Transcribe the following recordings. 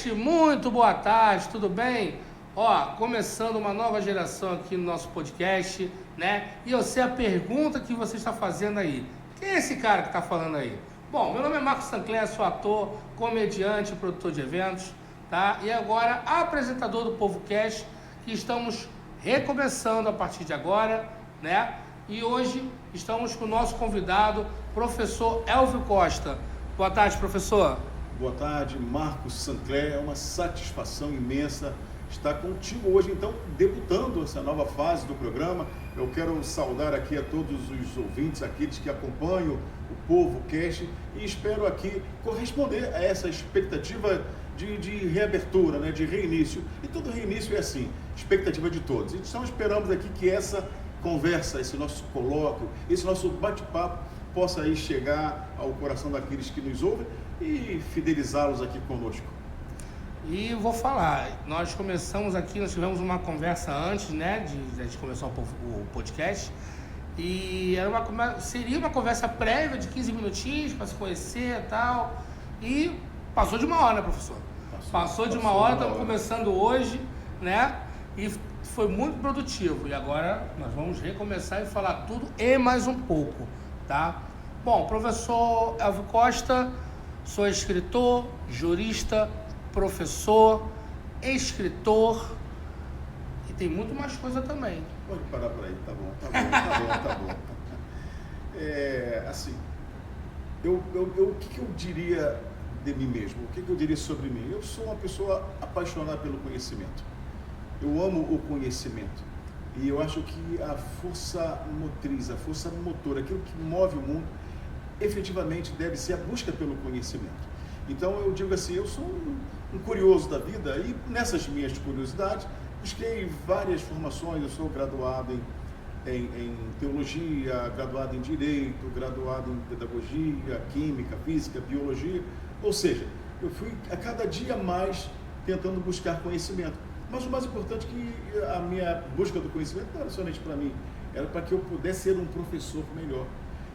Gente, muito boa tarde, tudo bem? Ó, começando uma nova geração aqui no nosso podcast, né? E eu sei a pergunta que você está fazendo aí. Quem é esse cara que está falando aí? Bom, meu nome é Marcos Sancler, sou ator, comediante, produtor de eventos, tá? E agora apresentador do PovoCast, que estamos recomeçando a partir de agora, né? E hoje estamos com o nosso convidado, professor Elvio Costa. Boa tarde, professor. Boa tarde, Marcos Sancler. É uma satisfação imensa estar contigo hoje, então, debutando essa nova fase do programa. Eu quero saudar aqui a todos os ouvintes, aqueles que acompanham o PovoCast, e espero aqui corresponder a essa expectativa de reabertura, né, de reinício. E todo reinício é assim, expectativa de todos. Então, esperamos aqui que essa conversa, esse nosso colóquio, esse nosso bate-papo possa aí chegar ao coração daqueles que nos ouvem e fidelizá-los aqui conosco. E vou falar, nós começamos aqui, nós tivemos uma conversa antes, né, de a gente começar o podcast, e seria uma conversa prévia de 15 minutinhos para se conhecer e tal, e passou de uma hora, né, professor? Passou de uma hora, estamos começando hoje, né, e foi muito produtivo, e agora nós vamos recomeçar e falar tudo e mais um pouco, tá? Bom, professor Elvio Costa, sou escritor, jurista, professor, escritor e tem muito mais coisa também. Pode parar por aí, tá bom. Assim, o que eu diria de mim mesmo? O que eu diria sobre mim? Eu sou uma pessoa apaixonada pelo conhecimento. Eu amo o conhecimento. E eu acho que a força motriz, a força motora, aquilo que move o mundo, efetivamente deve ser a busca pelo conhecimento. Então eu digo assim, eu sou um curioso da vida e nessas minhas curiosidades busquei várias formações. Eu sou graduado em teologia, graduado em direito, graduado em pedagogia, química, física, biologia. Ou seja, eu fui a cada dia mais tentando buscar conhecimento. Mas o mais importante é que a minha busca do conhecimento não era somente para mim, era para que eu pudesse ser um professor melhor.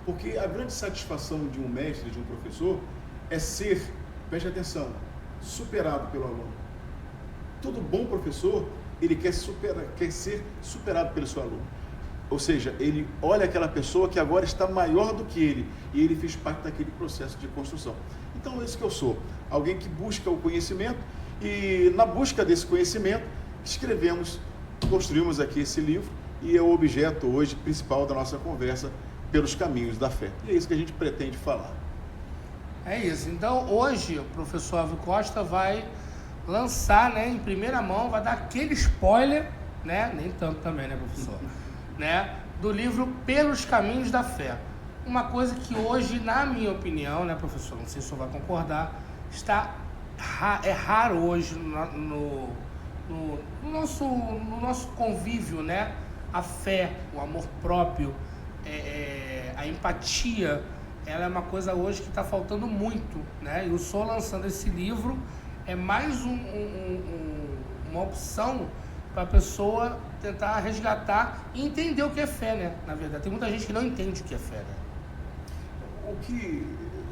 Porque a grande satisfação de um mestre, de um professor, é ser, preste atenção, superado pelo aluno. Todo bom professor, ele quer ser superado pelo seu aluno. Ou seja, ele olha aquela pessoa que agora está maior do que ele, e ele fez parte daquele processo de construção. Então é isso que eu sou, alguém que busca o conhecimento, e na busca desse conhecimento, construímos aqui esse livro, e é o objeto hoje principal da nossa conversa, Pelos Caminhos da Fé. E é isso que a gente pretende falar. É isso. Então, hoje, o professor Elvio Costa vai lançar, né, em primeira mão, vai dar aquele spoiler, né, nem tanto também, né, professor, né, do livro Pelos Caminhos da Fé. Uma coisa que hoje, na minha opinião, né, professor, não sei se o senhor vai concordar, é raro hoje no nosso convívio, né, a fé, o amor próprio, a empatia, ela é uma coisa hoje que está faltando muito, né? E o senhor lançando esse livro é mais uma opção para a pessoa tentar resgatar e entender o que é fé, né? Na verdade, tem muita gente que não entende o que é fé, né? O que,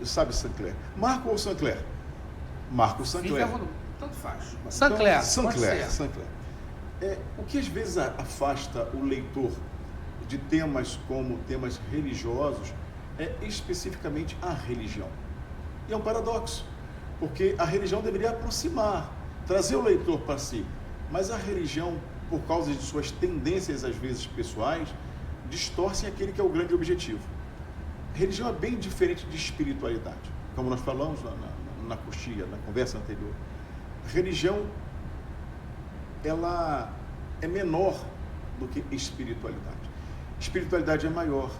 sabe, Sancler? Marco ou Sancler? Marco Sancler. Tanto faz. Sancler. O que às vezes afasta o leitor de temas como temas religiosos é especificamente a religião. E é um paradoxo, porque a religião deveria aproximar, trazer o leitor para si, mas a religião, por causa de suas tendências às vezes pessoais, distorce aquele que é o grande objetivo. A religião é bem diferente de espiritualidade, como nós falamos na coxia, na conversa anterior. A religião, ela é menor do que espiritualidade. Espiritualidade é maior.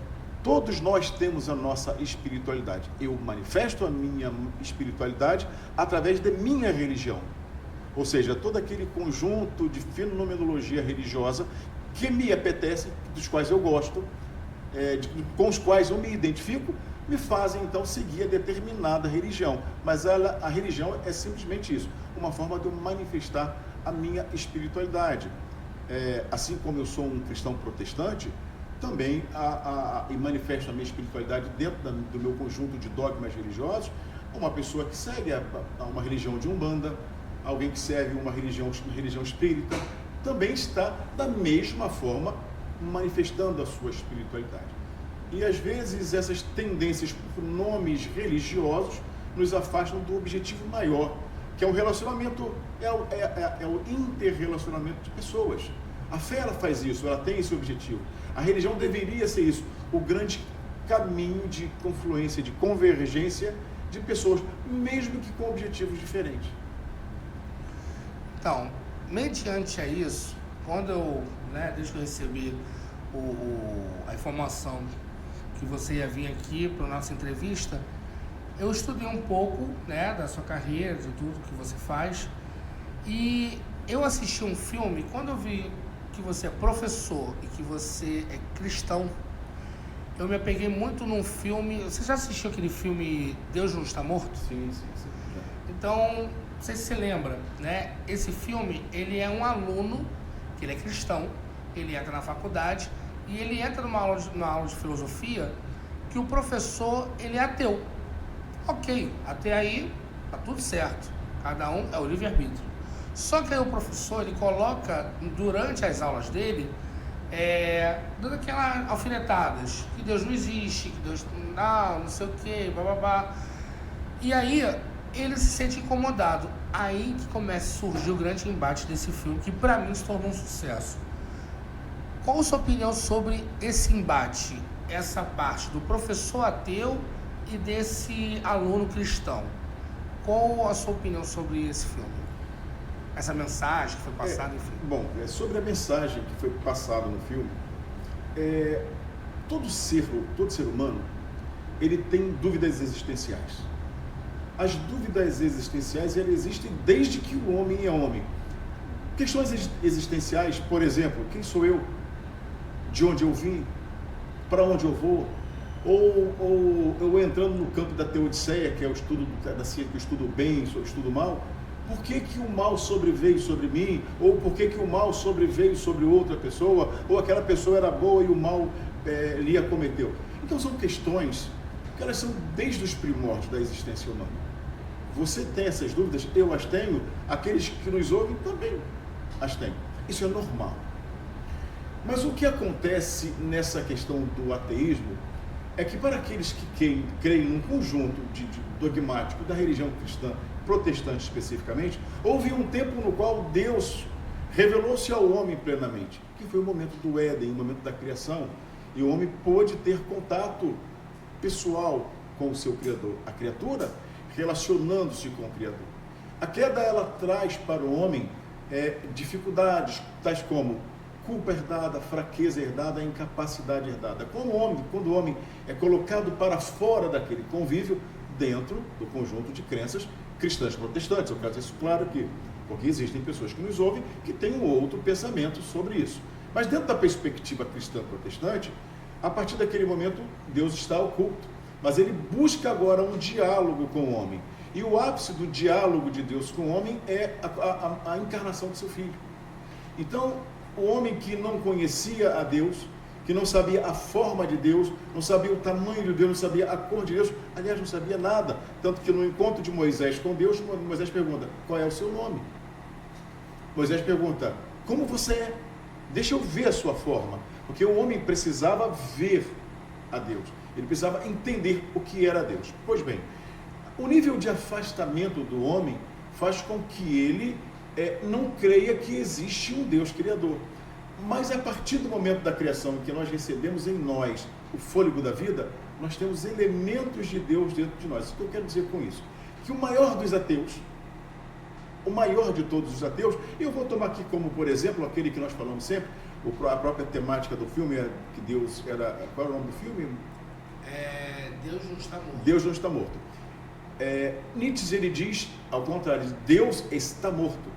Todos nós temos a nossa espiritualidade. Eu manifesto a minha espiritualidade através da minha religião. Ou seja, todo aquele conjunto de fenomenologia religiosa que me apetece, dos quais eu gosto, com os quais eu me identifico, me fazem então seguir a determinada religião. Mas a religião é simplesmente isso, uma forma de eu manifestar a minha espiritualidade. Assim como eu sou um cristão protestante, também e manifesto a minha espiritualidade dentro do meu conjunto de dogmas religiosos, uma pessoa que segue a uma religião de Umbanda, alguém que serve uma religião espírita, também está da mesma forma manifestando a sua espiritualidade. E às vezes essas tendências por nomes religiosos nos afastam do objetivo maior, que é o relacionamento, é o interrelacionamento de pessoas. A fé, ela faz isso, ela tem esse objetivo. A religião deveria ser isso, o grande caminho de confluência, de convergência de pessoas, mesmo que com objetivos diferentes. Então, mediante a isso, quando eu, desde que eu recebi a informação que você ia vir aqui para a nossa entrevista, eu estudei um pouco, da sua carreira, de tudo que você faz, e eu assisti um filme. Quando eu vi que você é professor e que você é cristão, eu me apeguei muito num filme. Você já assistiu aquele filme Deus Não Está Morto? Sim. Então, não sei se você lembra, esse filme, ele é um aluno, que ele é cristão, ele entra na faculdade e ele entra numa aula de filosofia que o professor, ele é ateu. Ok, até aí tá tudo certo, cada um é o livre-arbítrio. Só que aí o professor, ele coloca durante as aulas dele, dando aquelas alfinetadas, que Deus não existe, que Deus não sei o que, bababá. E aí ele se sente incomodado. Aí que começa a surgir o grande embate desse filme, que pra mim se tornou um sucesso. Qual a sua opinião sobre esse embate, essa parte do professor ateu e desse aluno cristão? Qual a sua opinião sobre esse filme? Essa mensagem que foi passada, enfim. Bom, sobre a mensagem que foi passada no filme, todo ser humano, ele tem dúvidas existenciais. As dúvidas existenciais, elas existem desde que o homem é homem. Questões existenciais, por exemplo, quem sou eu? De onde eu vim? Para onde eu vou? Ou eu entrando no campo da teodiceia, que é o estudo da ciência, que eu estudo bem, eu estudo mal, por que o mal sobreveio sobre mim? Ou por que o mal sobreveio sobre outra pessoa? Ou aquela pessoa era boa e o mal lhe acometeu? Então são questões que elas são desde os primórdios da existência humana. Você tem essas dúvidas, eu as tenho, aqueles que nos ouvem também as têm. Isso é normal. Mas o que acontece nessa questão do ateísmo é que para aqueles que creem num conjunto dogmático da religião cristã, protestante especificamente, houve um tempo no qual Deus revelou-se ao homem plenamente, que foi o momento do Éden, o momento da criação, e o homem pôde ter contato pessoal com o seu Criador. A criatura relacionando-se com o Criador. A queda, ela traz para o homem dificuldades, tais como culpa herdada, fraqueza herdada, incapacidade herdada. Quando o homem é colocado para fora daquele convívio, dentro do conjunto de crenças cristãs protestantes, eu quero dizer isso claro aqui, porque existem pessoas que nos ouvem que têm um outro pensamento sobre isso. Mas dentro da perspectiva cristã protestante, a partir daquele momento, Deus está oculto, mas ele busca agora um diálogo com o homem. E o ápice do diálogo de Deus com o homem é a encarnação do seu filho. Então, o homem que não conhecia a Deus, que não sabia a forma de Deus, não sabia o tamanho de Deus, não sabia a cor de Deus, aliás, não sabia nada. Tanto que no encontro de Moisés com Deus, Moisés pergunta, qual é o seu nome? Moisés pergunta, como você é? Deixa eu ver a sua forma. Porque o homem precisava ver a Deus. Ele precisava entender o que era Deus. Pois bem, o nível de afastamento do homem faz com que ele não creia que existe um Deus criador. Mas a partir do momento da criação em que nós recebemos em nós o fôlego da vida, nós temos elementos de Deus dentro de nós. O que eu quero dizer com isso? Que o maior dos ateus, o maior de todos os ateus, eu vou tomar aqui como, por exemplo, aquele que nós falamos sempre, a própria temática do filme, que Deus era... Qual é o nome do filme? Deus Não Está Morto. Deus Não Está Morto. Nietzsche, ele diz, ao contrário, Deus está morto.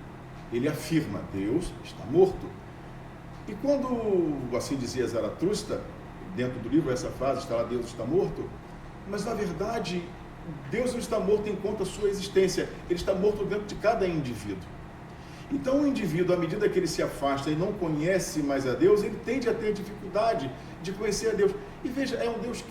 Ele afirma, Deus está morto. E quando, assim dizia Zaratustra, dentro do livro, essa frase, está lá, Deus está morto, mas na verdade, Deus não está morto enquanto a sua existência, ele está morto dentro de cada indivíduo. Então o indivíduo, à medida que ele se afasta e não conhece mais a Deus, ele tende a ter dificuldade de conhecer a Deus. E veja, é um Deus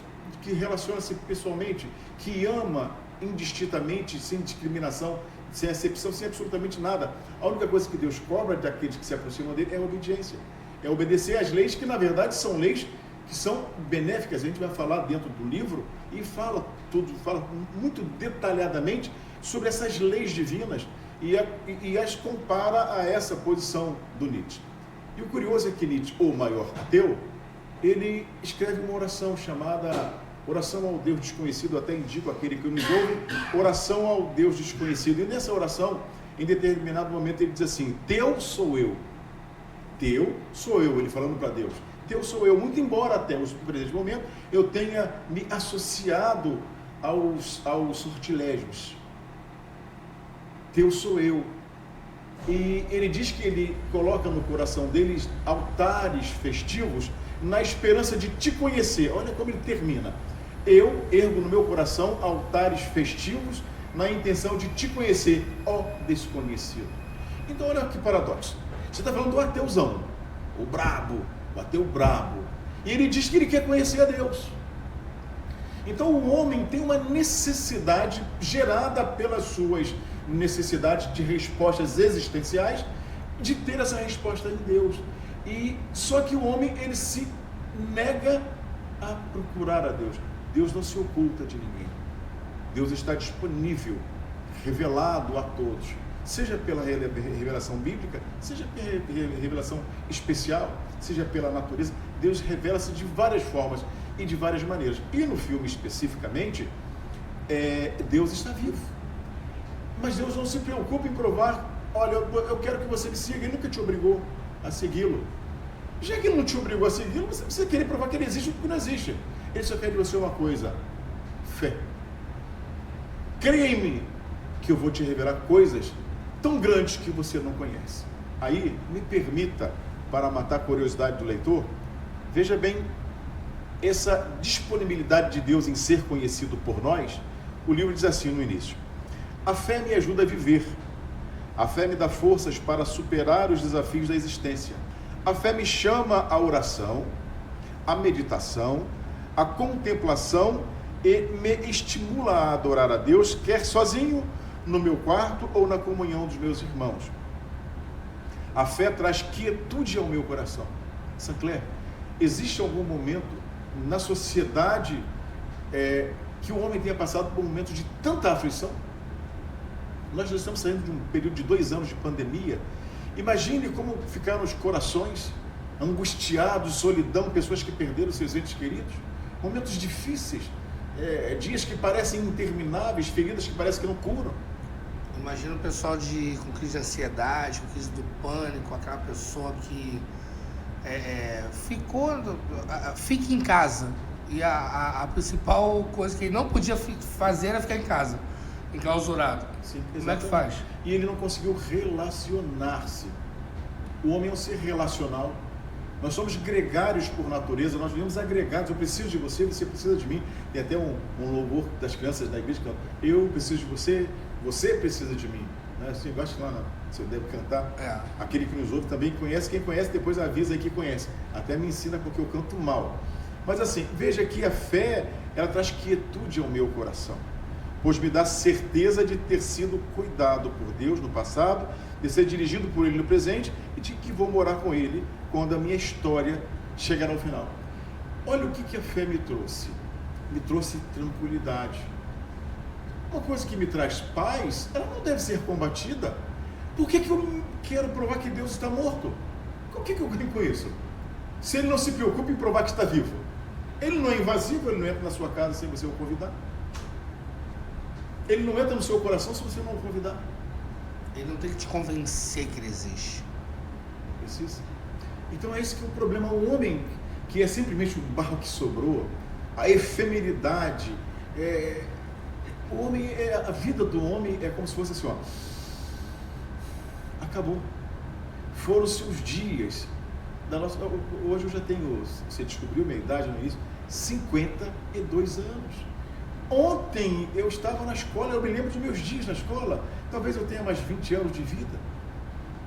que relaciona-se pessoalmente, que ama indistintamente, sem discriminação, sem acepção, sem absolutamente nada. A única coisa que Deus cobra daqueles que se aproximam dele é a obediência. É obedecer às leis que, na verdade, são leis que são benéficas. A gente vai falar dentro do livro e fala muito detalhadamente sobre essas leis divinas e as compara a essa posição do Nietzsche. E o curioso é que Nietzsche, o maior ateu, ele escreve uma oração chamada Oração ao Deus Desconhecido, até indico aquele que nos ouve, Oração ao Deus Desconhecido. E nessa oração, em determinado momento, ele diz assim: Teu sou eu. Teu sou eu, ele falando para Deus. Teu sou eu, muito embora até o presente momento eu tenha me associado aos sortilégios. Teu sou eu. E ele diz que ele coloca no coração deles altares festivos na esperança de te conhecer. Olha como ele termina. Eu ergo no meu coração altares festivos na intenção de te conhecer, ó desconhecido. Então olha que paradoxo. Você está falando do ateuzão, o brabo, o ateu brabo. E ele diz que ele quer conhecer a Deus. Então o homem tem uma necessidade gerada pelas suas necessidades de respostas existenciais, de ter essa resposta em Deus. E só que o homem, ele se nega a procurar a Deus. Deus não se oculta de ninguém. Deus está disponível, revelado a todos, seja pela revelação bíblica, seja pela revelação especial, seja pela natureza. Deus revela-se de várias formas e de várias maneiras. E no filme especificamente, Deus está vivo. Mas Deus não se preocupa em provar: olha, eu quero que você me siga. Ele nunca te obrigou a segui-lo. Já que ele não te obrigou a segui-lo, você precisa querer provar que ele existe porque não existe. Ele só quer de você uma coisa: fé. Creia em mim, que eu vou te revelar coisas tão grandes que você não conhece. Aí, me permita, para matar a curiosidade do leitor, veja bem essa disponibilidade de Deus em ser conhecido por nós. O livro diz assim no início: a fé me ajuda a viver. A fé me dá forças para superar os desafios da existência. A fé me chama à oração, à meditação, à contemplação e me estimula a adorar a Deus, quer sozinho, no meu quarto ou na comunhão dos meus irmãos. A fé traz quietude ao meu coração. Saint-Clair, existe algum momento na sociedade que o homem tenha passado por um momento de tanta aflição? Nós já estamos saindo de um período de 2 anos de pandemia. Imagine como ficaram os corações angustiados, solidão, pessoas que perderam seus entes queridos. Momentos difíceis, dias que parecem intermináveis, feridas que parecem que não curam. Imagina o pessoal com crise de ansiedade, com crise do pânico, aquela pessoa que fica em casa. E a principal coisa que ele não podia fazer era ficar em casa, enclausurado. Sim, como é que faz? E ele não conseguiu relacionar-se. O homem é um ser relacional. Nós somos gregários por natureza, nós vivemos agregados. Eu preciso de você, você precisa de mim. Tem até um louvor das crianças da igreja que canta: eu preciso de você, você precisa de mim. Assim, eu acho que lá você deve cantar. Aquele que nos ouve também conhece. Quem conhece depois avisa aí que conhece. Até me ensina porque eu canto mal. Mas assim, veja que a fé, ela traz quietude ao meu coração, pois me dá certeza de ter sido cuidado por Deus no passado, de ser dirigido por Ele no presente e de que vou morar com Ele quando a minha história chegar ao final. Olha o que a fé me trouxe. Me trouxe tranquilidade. Uma coisa que me traz paz, ela não deve ser combatida. Por que eu quero provar que Deus está morto? O que eu ganho com isso? Se Ele não se preocupa em provar que está vivo. Ele não é invasivo, Ele não entra na sua casa sem você o convidar. Ele não entra no seu coração se você não o convidar. Ele não tem que te convencer que Ele existe. Precisa. Então é esse que é o problema. O homem, que é simplesmente o barro que sobrou, a efemeridade, o homem, a vida do homem é como se fosse assim, ó, acabou. Foram-se os dias da nossa... Hoje eu já tenho, você descobriu minha idade no início, 52 anos. Ontem eu estava na escola, eu me lembro dos meus dias na escola, talvez eu tenha mais 20 anos de vida.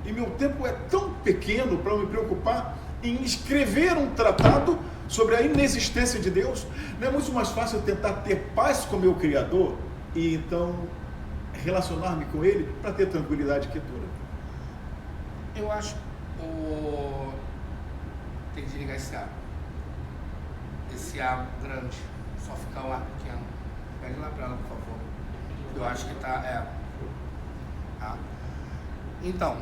E meu tempo é tão pequeno para eu me preocupar em escrever um tratado sobre a inexistência de Deus. Não é muito mais fácil tentar ter paz com o meu Criador e então relacionar-me com ele para ter tranquilidade e quietura? Eu acho tem que desligar esse ar. Esse ar grande. Só ficar o ar pequeno. Pede lá pra ela, por favor. Eu acho que tá. Então,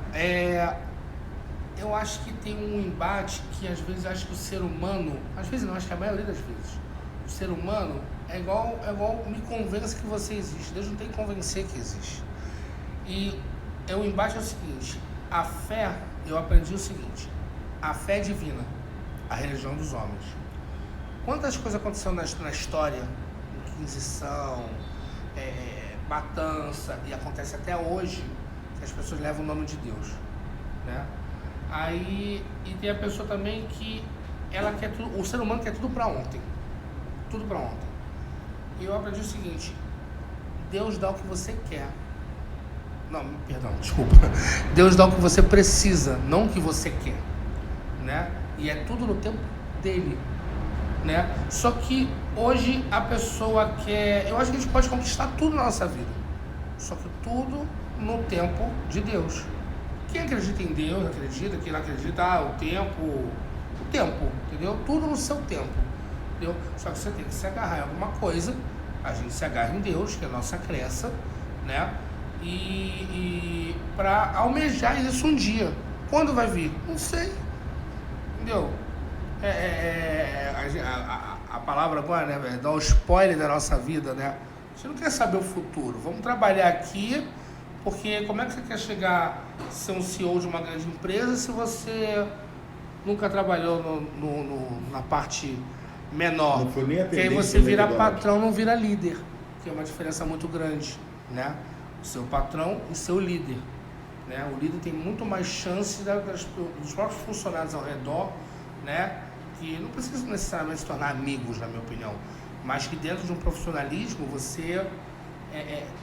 eu acho que tem um embate que às vezes acho que o ser humano. Às vezes não, acho que a maioria das vezes. O ser humano é igual me convença que você existe. Deus não tem que convencer que existe. E o embate é o seguinte: a fé, eu aprendi o seguinte: a fé é divina, a religião dos homens. Quantas coisas aconteceram na história? Inquisição, matança, e acontece até hoje, que as pessoas levam o nome de Deus, né? Aí, e tem a pessoa também que ela quer tudo, o ser humano quer tudo para ontem. Tudo para ontem. E eu aprendi o seguinte: Deus dá o que você quer. Não, perdão, desculpa. Deus dá o que você precisa, não o que você quer, né? E é tudo no tempo dele, né? Só que hoje a pessoa quer... Eu acho que a gente pode conquistar tudo na nossa vida, só que tudo no tempo de Deus. Quem acredita em Deus, acredita. Quem não acredita, o tempo, entendeu? Tudo no seu tempo, entendeu? Só que você tem que se agarrar em alguma coisa. A gente se agarra em Deus, que é a nossa crença, né? E para almejar isso um dia. Quando vai vir? Não sei, entendeu? A palavra agora, né, dá um spoiler da nossa vida, né? A gente não quer saber o futuro. Vamos trabalhar aqui, porque como é que você quer chegar a ser um CEO de uma grande empresa se você nunca trabalhou na parte menor? Não foi nem a que aí você vira patrão, não vira líder, que é uma diferença muito grande, né? O seu patrão e o seu líder, né? O líder tem muito mais chance dos próprios funcionários ao redor, né? Que não precisa necessariamente se tornar amigos, na minha opinião, mas que dentro de um profissionalismo você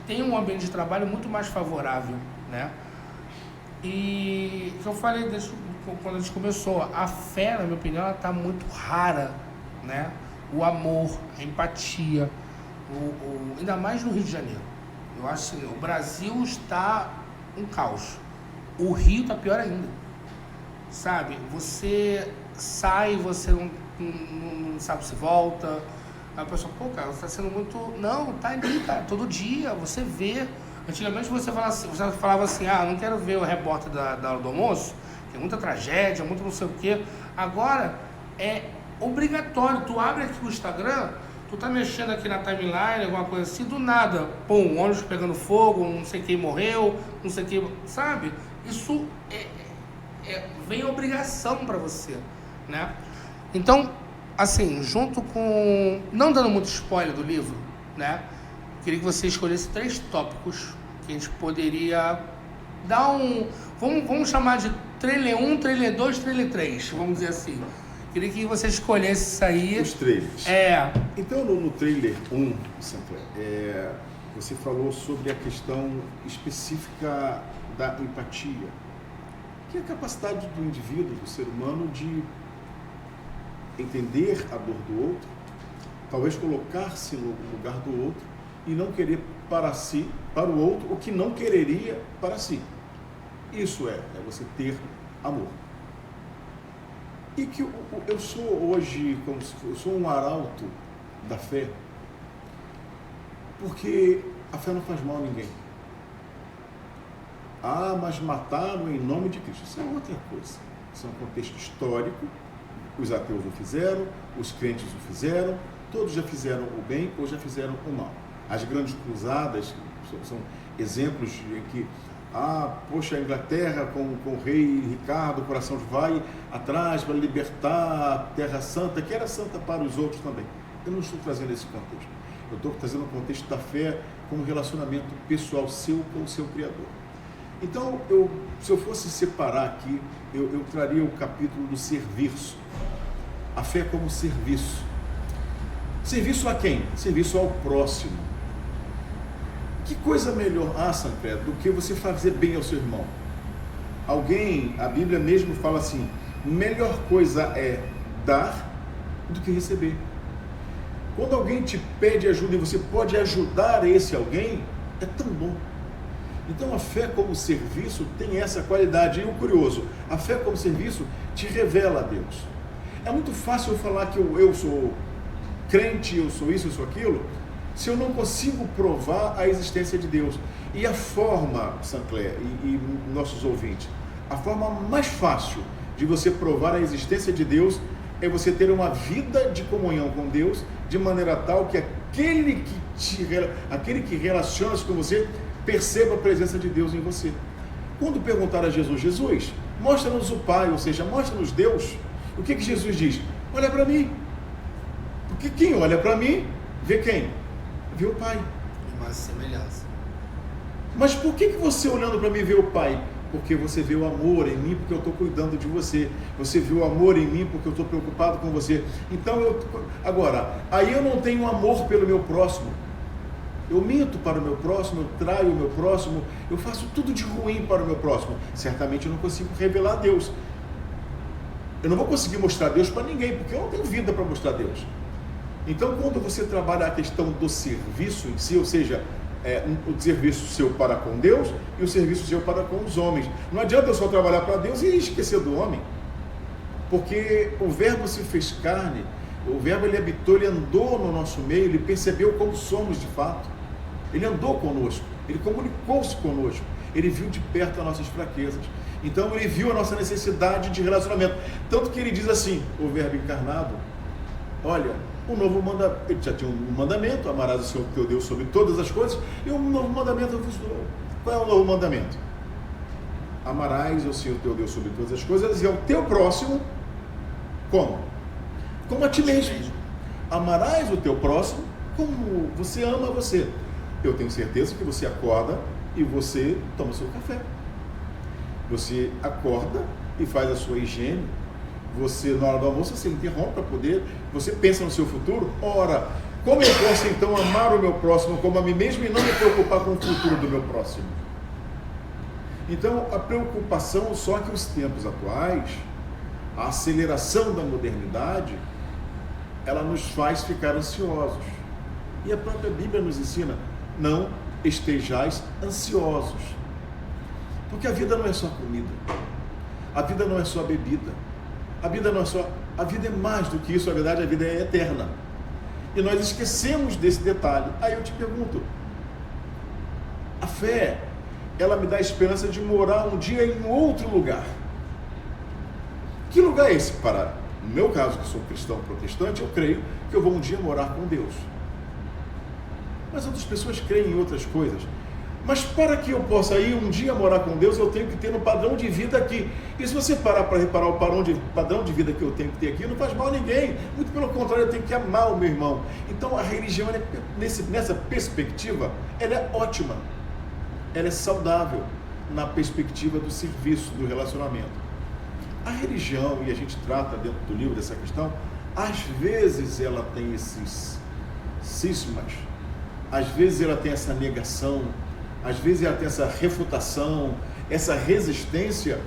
tem um ambiente de trabalho muito mais favorável, né? E que eu falei quando a gente começou, a fé, na minha opinião, ela está muito rara, né? O amor, a empatia, ainda mais no Rio de Janeiro. Eu acho que o Brasil está um caos. O Rio está pior ainda, sabe? Você sai, você não sabe se volta. Aí a pessoa, pô, cara, você está sendo muito... Não, tá ali, cara, todo dia, você vê. Antigamente você falava assim, não quero ver o repórter da hora do almoço, tem muita tragédia, muito não sei o quê. Agora, é obrigatório, tu abre aqui o Instagram, tu tá mexendo aqui na timeline, alguma coisa assim, do nada, pum, ônibus pegando fogo, não sei quem morreu, não sei quem, sabe? Isso vem obrigação para você, né? Então, assim, junto com... Não dando muito spoiler do livro, né? Queria que você escolhesse 3 tópicos que a gente poderia dar um... Vamos chamar de trailer 1, trailer 2, trailer 3, vamos dizer assim. Queria que você escolhesse isso aí. Os trailers. Então, no trailer 1, Sinclair, você falou sobre a questão específica da empatia, que é a capacidade do indivíduo, do ser humano, de entender a dor do outro, talvez colocar-se no lugar do outro e não querer para si, para o outro, o que não quereria para si. Isso é você ter amor. E que eu sou hoje, eu sou um arauto da fé, porque a fé não faz mal a ninguém. Mas mataram em nome de Cristo. Isso é outra coisa. Isso é um contexto histórico. Os ateus o fizeram, os crentes o fizeram, todos já fizeram o bem ou já fizeram o mal. As grandes cruzadas são exemplos em que poxa, a Inglaterra com o rei Ricardo, o coração vai atrás para libertar a Terra Santa, que era santa para os outros também. Eu não estou trazendo esse contexto. Eu estou trazendo o contexto da fé como relacionamento pessoal seu com o seu Criador. Então, se eu fosse separar aqui, eu traria o capítulo do serviço. A fé como serviço. Serviço a quem? Serviço ao próximo. Que coisa melhor, Sancler, do que você fazer bem ao seu irmão? A Bíblia mesmo fala assim, melhor coisa é dar do que receber. Quando alguém te pede ajuda e você pode ajudar esse alguém, é tão bom. Então a fé como serviço tem essa qualidade. E o curioso, a fé como serviço te revela a Deus. É muito fácil eu falar que eu sou crente, eu sou isso, eu sou aquilo, se eu não consigo provar a existência de Deus. E a forma, Sancler e nossos ouvintes, a forma mais fácil de você provar a existência de Deus é você ter uma vida de comunhão com Deus, de maneira tal que aquele que relaciona-se com você perceba a presença de Deus em você. Quando perguntaram a Jesus, mostra-nos o Pai, ou seja, mostra-nos Deus, o que Jesus diz? Olha para mim. Porque quem olha para mim, vê quem? Vê o Pai. Uma semelhança. Mas por que você olhando para mim vê o Pai? Porque você vê o amor em mim, porque eu estou cuidando de você. Você vê o amor em mim, porque eu estou preocupado com você. Então, agora, aí eu não tenho amor pelo meu próximo. Eu minto para o meu próximo, eu traio o meu próximo, eu faço tudo de ruim para o meu próximo. Certamente eu não consigo revelar Deus. Eu não vou conseguir mostrar Deus para ninguém, porque eu não tenho vida para mostrar Deus. Então, quando você trabalha a questão do serviço em si, ou seja, o serviço seu para com Deus e o serviço seu para com os homens. Não adianta eu só trabalhar para Deus e esquecer do homem, porque o Verbo se fez carne, o Verbo ele habitou, ele andou no nosso meio, ele percebeu como somos de fato, ele andou conosco, ele comunicou-se conosco, ele viu de perto as nossas fraquezas, então ele viu a nossa necessidade de relacionamento, tanto que ele diz assim, o Verbo encarnado, olha, ele já tinha um mandamento, amarás o Senhor teu Deus sobre todas as coisas, e um novo mandamento eu vos dou. Qual é o novo mandamento? Amarás o Senhor teu Deus sobre todas as coisas e ao teu próximo, como? Como a ti mesmo. Amarás o teu próximo como você ama você. Eu tenho certeza que você acorda e você toma seu café. Você acorda e faz a sua higiene. Você, na hora do almoço, você interrompe para poder, você pensa no seu futuro. Ora, como eu posso então amar o meu próximo como a mim mesmo e não me preocupar com o futuro do meu próximo? Então, a preocupação, só que os tempos atuais, a aceleração da modernidade, ela nos faz ficar ansiosos. E a própria Bíblia nos ensina, não estejais ansiosos. Porque a vida não é só comida, a vida não é só bebida. A vida não é só, a vida é mais do que isso, na verdade a vida é eterna. E nós esquecemos desse detalhe. Aí eu te pergunto, a fé, ela me dá a esperança de morar um dia em outro lugar. Que lugar é esse? No meu caso, que sou cristão protestante, eu creio que eu vou um dia morar com Deus. Mas outras pessoas creem em outras coisas. Mas para que eu possa ir um dia morar com Deus, eu tenho que ter um padrão de vida aqui. E se você parar para reparar o padrão de vida que eu tenho que ter aqui, não faz mal a ninguém. Muito pelo contrário, eu tenho que amar o meu irmão. Então a religião, nessa perspectiva, ela é ótima. Ela é saudável na perspectiva do serviço, do relacionamento. A religião, e a gente trata dentro do livro dessa questão, às vezes ela tem esses cismas, às vezes ela tem essa negação, às vezes ela tem essa refutação, essa resistência,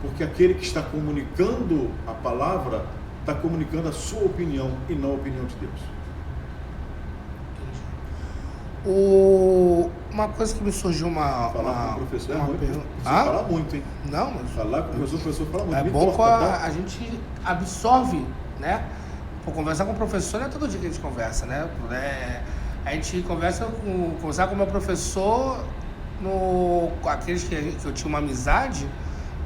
porque aquele que está comunicando a palavra está comunicando a sua opinião e não a opinião de Deus. Uma coisa que me surgiu falar com o professor é muito, pergunta. Fala muito, hein? Não, mas falar com o professor fala muito. É bom que a gente absorve, né? Por conversar com o professor não é todo dia que a gente conversa, né? A gente conversar com o meu professor, aqueles que eu tinha uma amizade,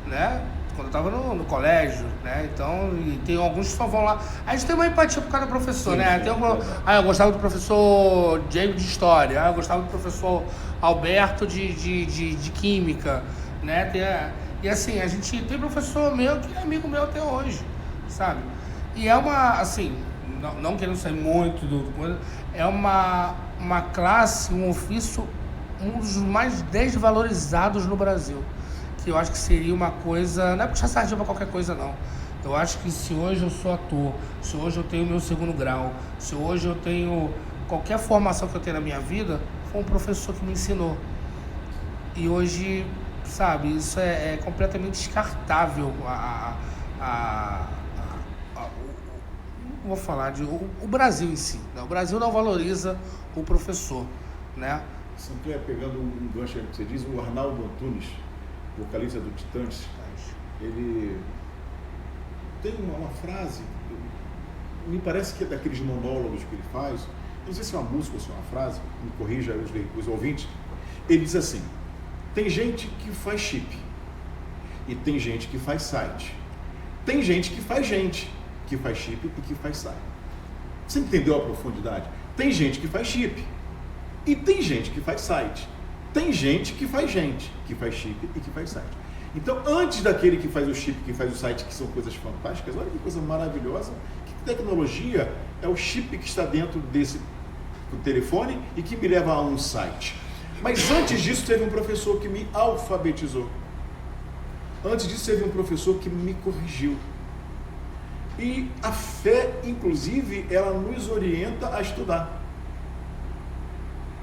né? Quando eu estava no colégio, né? Então, e tem alguns que só vão lá. A gente tem uma empatia por cada professor, sim, né? Sim, eu gostava do professor Diego de História, eu gostava do professor Alberto de Química, né? E assim, a gente tem professor meu que é amigo meu até hoje, sabe? E é assim, não querendo sair muito é uma classe, um ofício, um dos mais desvalorizados no Brasil. Que eu acho que seria uma coisa, não é puxar sardinha para qualquer coisa não. Eu acho que se hoje eu sou ator, se hoje eu tenho meu segundo grau, se hoje eu tenho qualquer formação que eu tenho na minha vida, foi um professor que me ensinou. E hoje, sabe, isso é completamente descartável. Vou falar o Brasil em si, né? O Brasil não valoriza o professor, né? Sinclair, pegando um gancho que você diz, o Arnaldo Antunes, vocalista do Titãs, ele tem uma frase, me parece que é daqueles monólogos que ele faz, não sei se é uma música ou se é uma frase, me corrija os ouvintes, ele diz assim: tem gente que faz chip e tem gente que faz site, tem gente que faz chip e que faz site. Você entendeu a profundidade? Tem gente que faz chip e tem gente que faz site, tem gente que faz chip e que faz site. Então, antes daquele que faz o chip, que faz o site, que são coisas fantásticas, olha que coisa maravilhosa, que tecnologia é o chip que está dentro desse telefone e que me leva a um site. Mas antes disso teve um professor que me alfabetizou. Antes disso teve um professor que me corrigiu. E a fé, inclusive, ela nos orienta a estudar.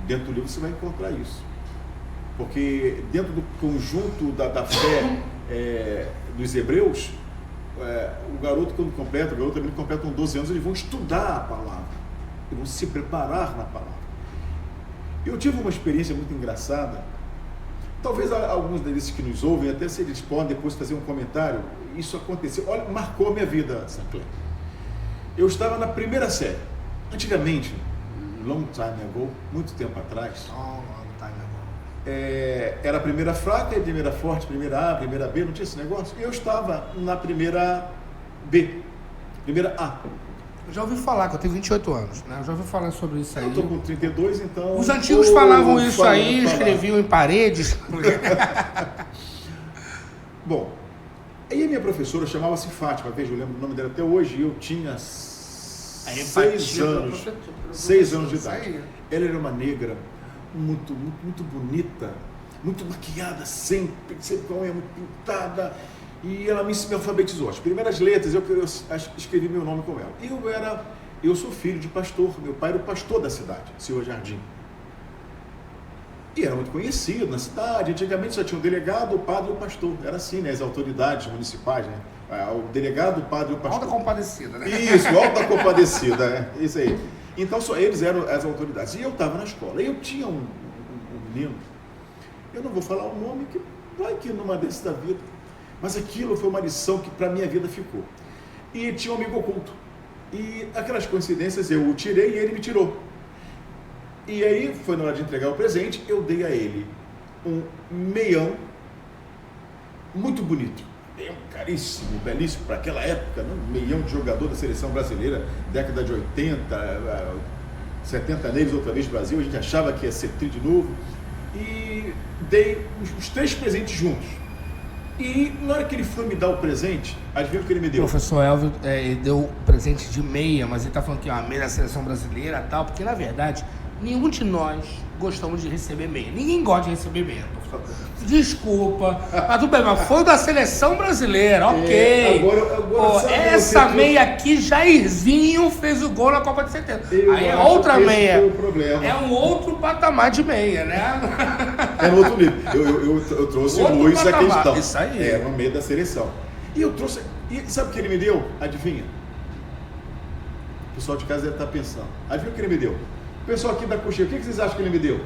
Dentro do livro você vai encontrar isso. Porque dentro do conjunto da fé dos hebreus, o garoto também completa com 12 anos, eles vão estudar a palavra, eles vão se preparar na palavra. Eu tive uma experiência muito engraçada, talvez alguns deles que nos ouvem, até se eles podem depois fazer um comentário, isso aconteceu, olha, marcou a minha vida, Sinclair. Eu estava na primeira série, antigamente, long time ago, muito tempo atrás, era a primeira fraca, a primeira forte, primeira A, primeira B, não tinha esse negócio. Eu estava na primeira B, primeira A. Eu já ouvi falar, que eu tenho 28 anos, né? Eu já ouvi falar sobre isso aí. Eu estou com 32, então... Os antigos falavam isso aí, escreviam em paredes. Bom, aí a minha professora chamava-se Fátima, veja, eu lembro o nome dela até hoje, e eu tinha 6 anos de idade. Ela era uma negra, muito bonita, muito maquiada sempre com a unha muito pintada, e ela me alfabetizou. As primeiras letras eu escrevi meu nome com ela. Eu sou filho de pastor, meu pai era o pastor da cidade, Senhor Jardim. E era muito conhecido na cidade. Antigamente só tinha o delegado, o padre e o pastor. Era assim, né? As autoridades municipais, né? O delegado, o padre e o pastor. Alta Compadecida, né? Isso, Alta Compadecida, isso aí. Então só eles eram as autoridades. E eu estava na escola. E eu tinha um menino, eu não vou falar o nome, que vai que numa desses da vida, mas aquilo foi uma lição que para a minha vida ficou. E tinha um amigo oculto. E aquelas coincidências eu o tirei e ele me tirou. E aí foi na hora de entregar o presente, eu dei a ele um meião muito bonito. Meião caríssimo, belíssimo para aquela época, né? Um meião de jogador da seleção brasileira, década de 80, 70 neles outra vez no Brasil, a gente achava que ia ser tri de novo. E dei os 3 presentes juntos. E na hora que ele foi me dar o presente, adivinha o que ele me deu? O professor Elvio, ele deu presente de meia, mas ele está falando que é uma meia da seleção brasileira e tal, porque na verdade nenhum de nós gostamos de receber meia. Ninguém gosta de receber meia. Desculpa, mas tudo bem, mas foi da seleção brasileira, ok. Agora essa meia aqui, Jairzinho fez o gol na Copa de 70. Aí é outra meia. É um outro patamar de meia, né? É um outro nível. Eu trouxe o Luiz da questão. Isso aí. É uma meia da seleção. E eu trouxe. E sabe o que ele me deu? Adivinha? O pessoal de casa deve estar pensando. Adivinha o que ele me deu? O pessoal aqui da coxinha, o que vocês acham que ele me deu?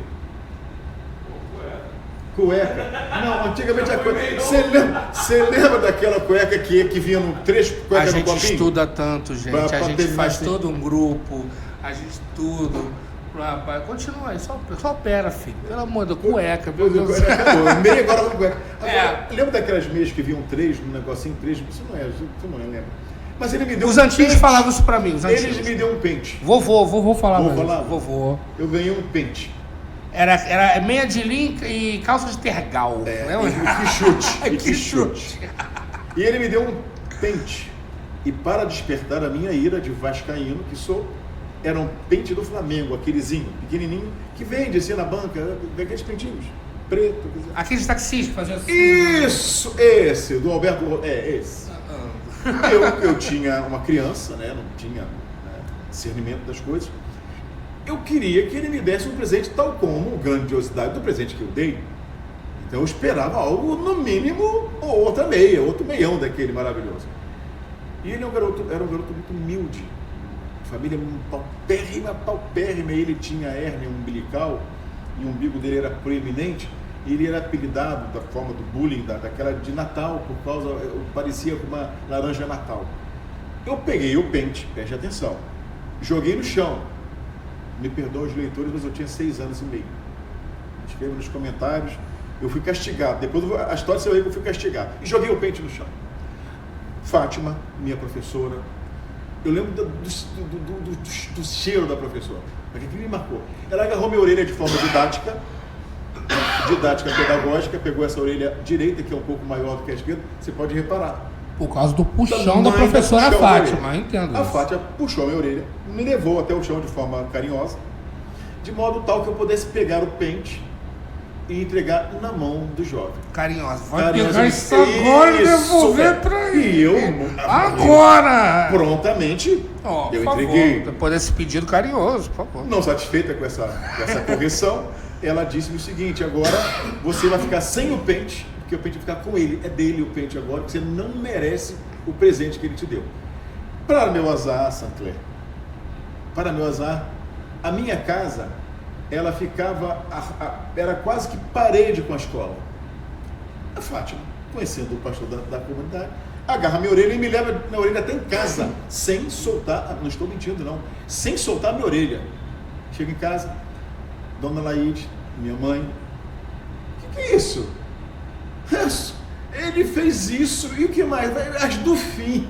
Cueca. Não, antigamente a cueca. Você lembra daquela cueca que vinha no 3 cuecas no copinho? A gente estuda tanto, gente. A gente faz todo um grupo. A gente tudo. Continua aí, só opera, filho. Pelo amor de Deus, cueca. Meu Deus. Meia agora com cueca. Agora, lembra daquelas meias que vinham 3, num negocinho 3? Isso não lembra. Mas ele me deu Os antigos falavam isso pra mim. Ele me deu um pente. Vovô falar. Vovô. Eu ganhei um pente. Era meia de link e calça de tergal. Que chute. E ele me deu um pente. E para despertar a minha ira de vascaíno, que sou, era um pente do Flamengo, aquelezinho, pequenininho, que vende assim na banca, aqueles pentinhos, preto. Aqueles taxistas que faziam assim. Isso, esse, do Alberto, esse. Eu tinha uma criança, né, não tinha discernimento das coisas. Eu queria que ele me desse um presente tal como a grandiosidade do presente que eu dei. Então eu esperava algo, no mínimo, ou outra meia, outro meião daquele maravilhoso. E ele era um garoto muito humilde, família paupérrima, e ele tinha hérnia umbilical, e o umbigo dele era proeminente, e ele era apelidado da forma do bullying, daquela de Natal, por causa, parecia com uma laranja Natal. Eu peguei o pente, preste atenção, joguei no chão. Me perdoam os leitores, mas eu tinha 6 anos e meio. Escreva nos comentários. Eu fui castigado. Depois a história você vai ver que eu fui castigado. E joguei o pente no chão. Fátima, minha professora. Eu lembro do cheiro da professora. Porque aquilo me marcou. Ela agarrou minha orelha de forma didática pedagógica, pegou essa orelha direita, que é um pouco maior do que a esquerda. Você pode reparar. Por causa do puxão da professora Fátima, entendo. A Fátima puxou a minha orelha, me levou até o chão de forma carinhosa, de modo tal que eu pudesse pegar o pente e entregar na mão do jovem. Carinhosa. Vai pegar isso agora e devolver pra ele. E eu... Agora! Prontamente, eu entreguei. Depois desse pedido carinhoso, por favor. Não satisfeita com essa correção, ela disse-me o seguinte: agora você vai ficar sem o pente, porque o pente vai ficar com ele. É dele o pente agora, porque você não merece o presente que ele te deu. Para meu azar, Saint-Clair, para meu azar, a minha casa, ela ficava, era quase que parede com a escola. A Fátima, conhecendo o pastor da comunidade, agarra minha orelha e me leva minha orelha até em casa, sem soltar, não estou mentindo não, sem soltar minha orelha. Chego em casa, Dona Laide, minha mãe, o que é isso? Ele fez isso, e o que mais? As do fim.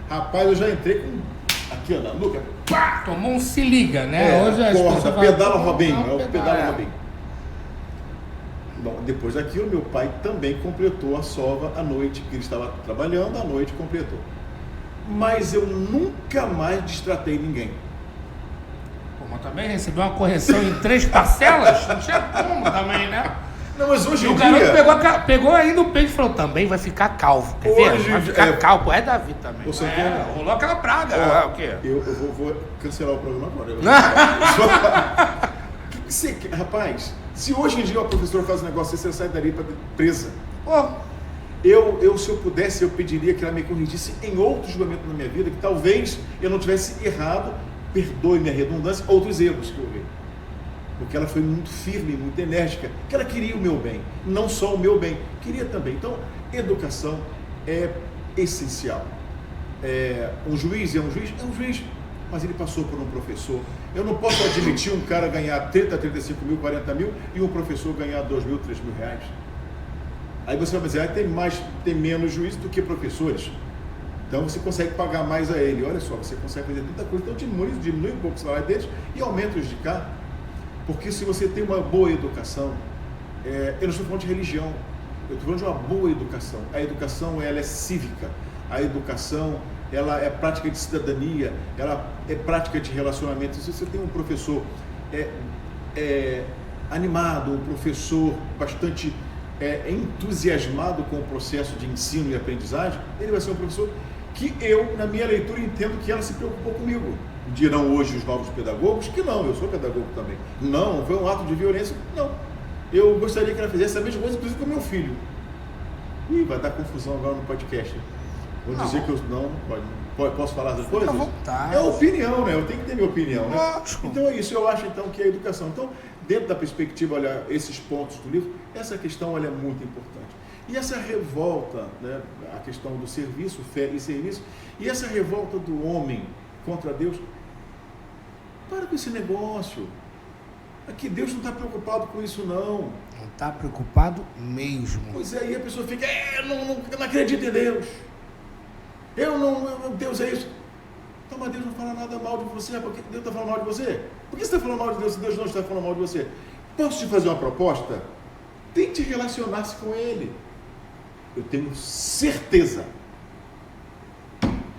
Rapaz, eu já entrei com aqui, ó, na nuca. Pá! Tomou um se liga, né? Hoje as corta, pedala Robinho, é o pedala Robinho. Bom, depois daquilo, meu pai também completou a sova à noite, que ele estava trabalhando, à noite completou. Mas eu nunca mais destratei ninguém. Pô, mas também recebeu uma correção em 3 parcelas? Não tinha como também, né? Não, mas hoje em dia... O garoto pegou ainda o peito e falou, também vai ficar calvo. Quer ver? Vai ficar calvo. É Davi também. Rolou aquela praga. O quê? Eu vou cancelar o programa agora. Rapaz, se hoje em dia o professor faz um negócio assim, você sai dali presa. Se eu pudesse, eu pediria que ela me corrigisse em outros momentos da minha vida, que talvez eu não tivesse errado, perdoe-me a redundância, outros erros que eu vi. Porque ela foi muito firme, muito enérgica, que ela queria o meu bem, não só o meu bem, queria também. Então, educação é essencial. Um juiz é um juiz, mas ele passou por um professor. Eu não posso admitir um cara ganhar 30, 35 mil, 40 mil e um professor ganhar 2 mil, 3 mil reais. Aí você vai dizer, tem menos juiz do que professores. Então você consegue pagar mais a ele. Olha só, você consegue fazer tanta coisa. Então diminui um pouco o salário deles e aumenta os de cá. Porque se você tem uma boa educação, eu não estou falando de religião, eu estou falando de uma boa educação. A educação, ela é cívica, a educação, ela é prática de cidadania, ela é prática de relacionamento. Se você tem um professor animado, um professor bastante entusiasmado com o processo de ensino e aprendizagem, ele vai ser um professor que eu, na minha leitura, entendo que ela se preocupou comigo. Dirão hoje os novos pedagogos que não, eu sou pedagogo também. Não, foi um ato de violência, não. Eu gostaria que ela fizesse a mesma coisa, inclusive com o meu filho. Vai dar confusão agora no podcast. Vou dizer que eu não pode. Posso falar essas coisas? É opinião, né? Eu tenho que ter minha opinião, né? Lógico. Então é isso, eu acho então que é a educação. Então, dentro da perspectiva, olhar esses pontos do livro, essa questão é muito importante. E essa revolta, né, a questão do serviço, fé e serviço, e essa revolta do homem contra Deus, para com esse negócio. Aqui Deus não está preocupado com isso, não. Não está preocupado mesmo. Pois é, e a pessoa fica, eu não acredito em Deus. Deus é isso. Então, mas Deus não fala nada mal de você, porque Deus está falando mal de você? Por que você está falando mal de Deus se Deus não está falando mal de você? Posso te fazer uma proposta? Tente relacionar-se com Ele. Eu tenho certeza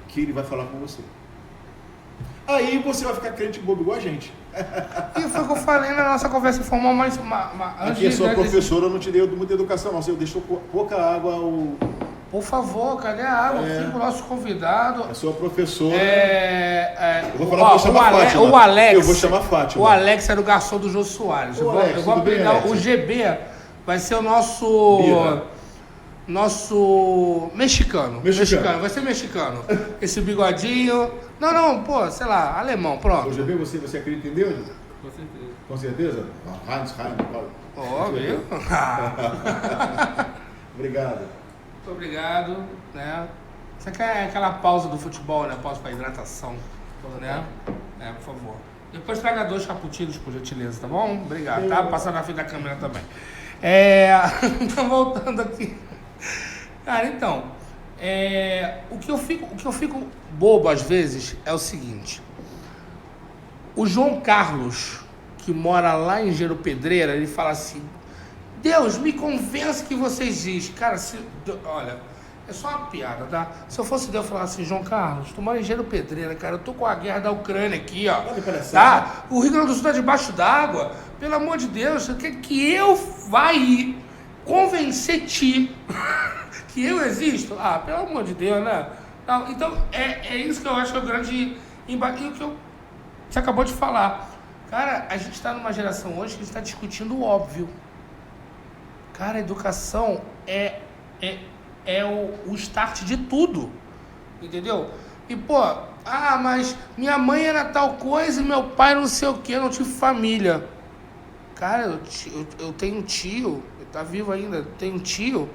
que Ele vai falar com você. Aí você vai ficar crente bobo igual a gente. E foi o que eu falei na nossa conversa informal, mas aqui a sua professora não te deu muita educação, não. Você deixou pouca água. Por favor, cadê a água? Aqui pro nosso convidado. A sua professora. Eu vou falar, vou chamar Fátima. O Alex. Eu vou chamar Fátima. O Alex era o garçom do Jô Soares. Eu vou aplicar. O GB vai ser o nosso mexicano. Vai ser mexicano. Esse bigodinho. Não, sei lá, alemão, pronto. O GB, você acredita em Deus? Com certeza. Com certeza? Heinz, Viu? Obrigado. Muito obrigado, né? Você quer aquela pausa do futebol, né? Pausa para hidratação, né? Por favor. Depois traga 2 cappuccinos, por gentileza, tá bom? Obrigado, tá? Passar na frente da câmera também. Então, voltando aqui. Cara, então, o que eu fico bobo às vezes é o seguinte. O João Carlos, que mora lá em Gero Pedreira, ele fala assim: Deus, me convence que vocês dizem. Cara, olha, é só uma piada, tá? Se eu fosse Deus, eu falasse assim: João Carlos, tu mora em Gero Pedreira, cara, eu tô com a guerra da Ucrânia aqui, ó. Tá? O Rio Grande do Sul tá debaixo d'água. Pelo amor de Deus, você quer que eu vá convencer-te que eu existo? Ah, pelo amor de Deus, né? Não, então, é isso que eu acho que é o grande embate. E o que você acabou de falar. Cara, a gente está numa geração hoje que está discutindo o óbvio. Cara, a educação é o start de tudo. Entendeu? E, mas minha mãe era tal coisa e meu pai não sei o que, eu não tive família. Cara, eu tenho um tio, ele tá vivo ainda, tenho um tio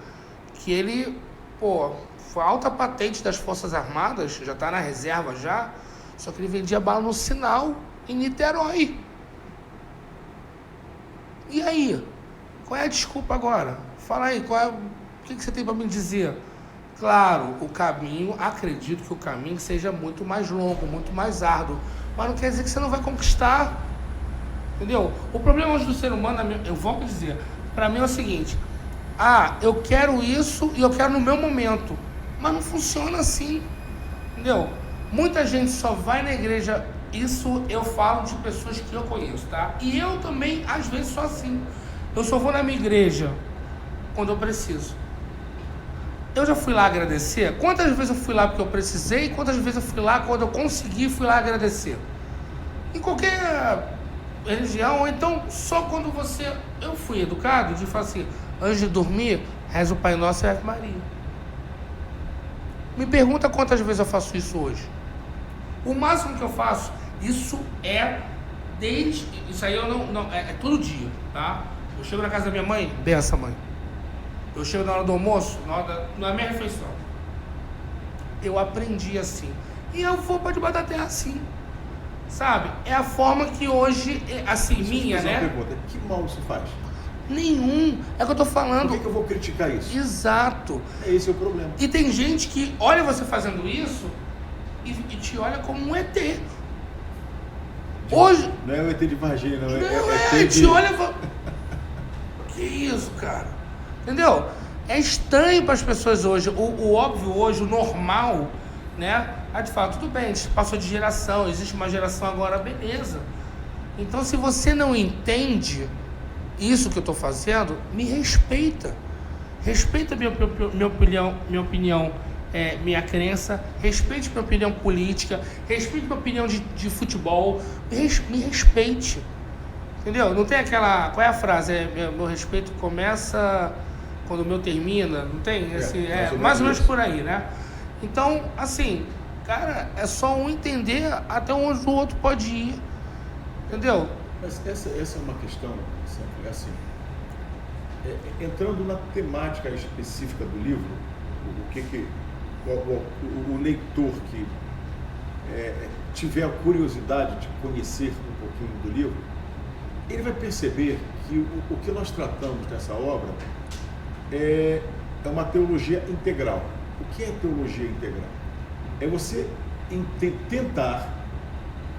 que ele, foi alta patente das Forças Armadas, já tá na reserva já, só que ele vendia bala no sinal em Niterói. E aí? Qual é a desculpa agora? Fala aí, o que você tem para me dizer? Claro, acredito que o caminho seja muito mais longo, muito mais árduo, mas não quer dizer que você não vai conquistar. Entendeu? O problema hoje do ser humano, eu vou dizer, para mim é o seguinte: eu quero isso e eu quero no meu momento, mas não funciona assim. Entendeu? Muita gente só vai na igreja, isso eu falo de pessoas que eu conheço, tá? E eu também, às vezes, sou assim. Eu só vou na minha igreja quando eu preciso. Eu já fui lá agradecer? Quantas vezes eu fui lá porque eu precisei? Quantas vezes eu fui lá quando eu consegui, fui lá agradecer? Em qualquer religião, ou então só quando eu fui educado de falar assim: antes de dormir, reza o Pai Nosso e Ave Maria. Me pergunta quantas vezes eu faço isso hoje. O máximo que eu faço, isso aí eu não é todo dia, tá? Eu chego na casa da minha mãe, benção, mãe. Eu chego na hora do almoço, na minha refeição. Eu aprendi assim. E eu vou para debaixo da terra assim. Sabe? É a forma que hoje, assim, minha, né? Uma pergunta: que mal isso faz? Nenhum. É o que eu tô falando. Por que eu vou criticar isso? Exato. Esse é o problema. E tem gente que olha você fazendo isso e te olha como um ET. Hoje... Não é o ET de Varginha, não. Te olha e fala... Que isso, cara? Entendeu? É estranho para as pessoas hoje. O óbvio hoje, o normal, né? De fato, tudo bem, a gente passou de geração, existe uma geração agora, beleza. Então, se você não entende isso que eu estou fazendo, me respeita. Respeita minha opinião, minha crença, respeite minha opinião política, respeite minha opinião de futebol, me respeite. Entendeu? Não tem aquela... Qual é a frase? Meu respeito começa quando o meu termina, não tem? Mais ou menos por aí, né? Então, assim, cara, é só um entender até onde o outro pode ir. Entendeu? Mas essa é uma questão, assim, entrando na temática específica do livro, o leitor que tiver a curiosidade de conhecer um pouquinho do livro, ele vai perceber que o que nós tratamos nessa obra é uma teologia integral. O que é teologia integral? É você tentar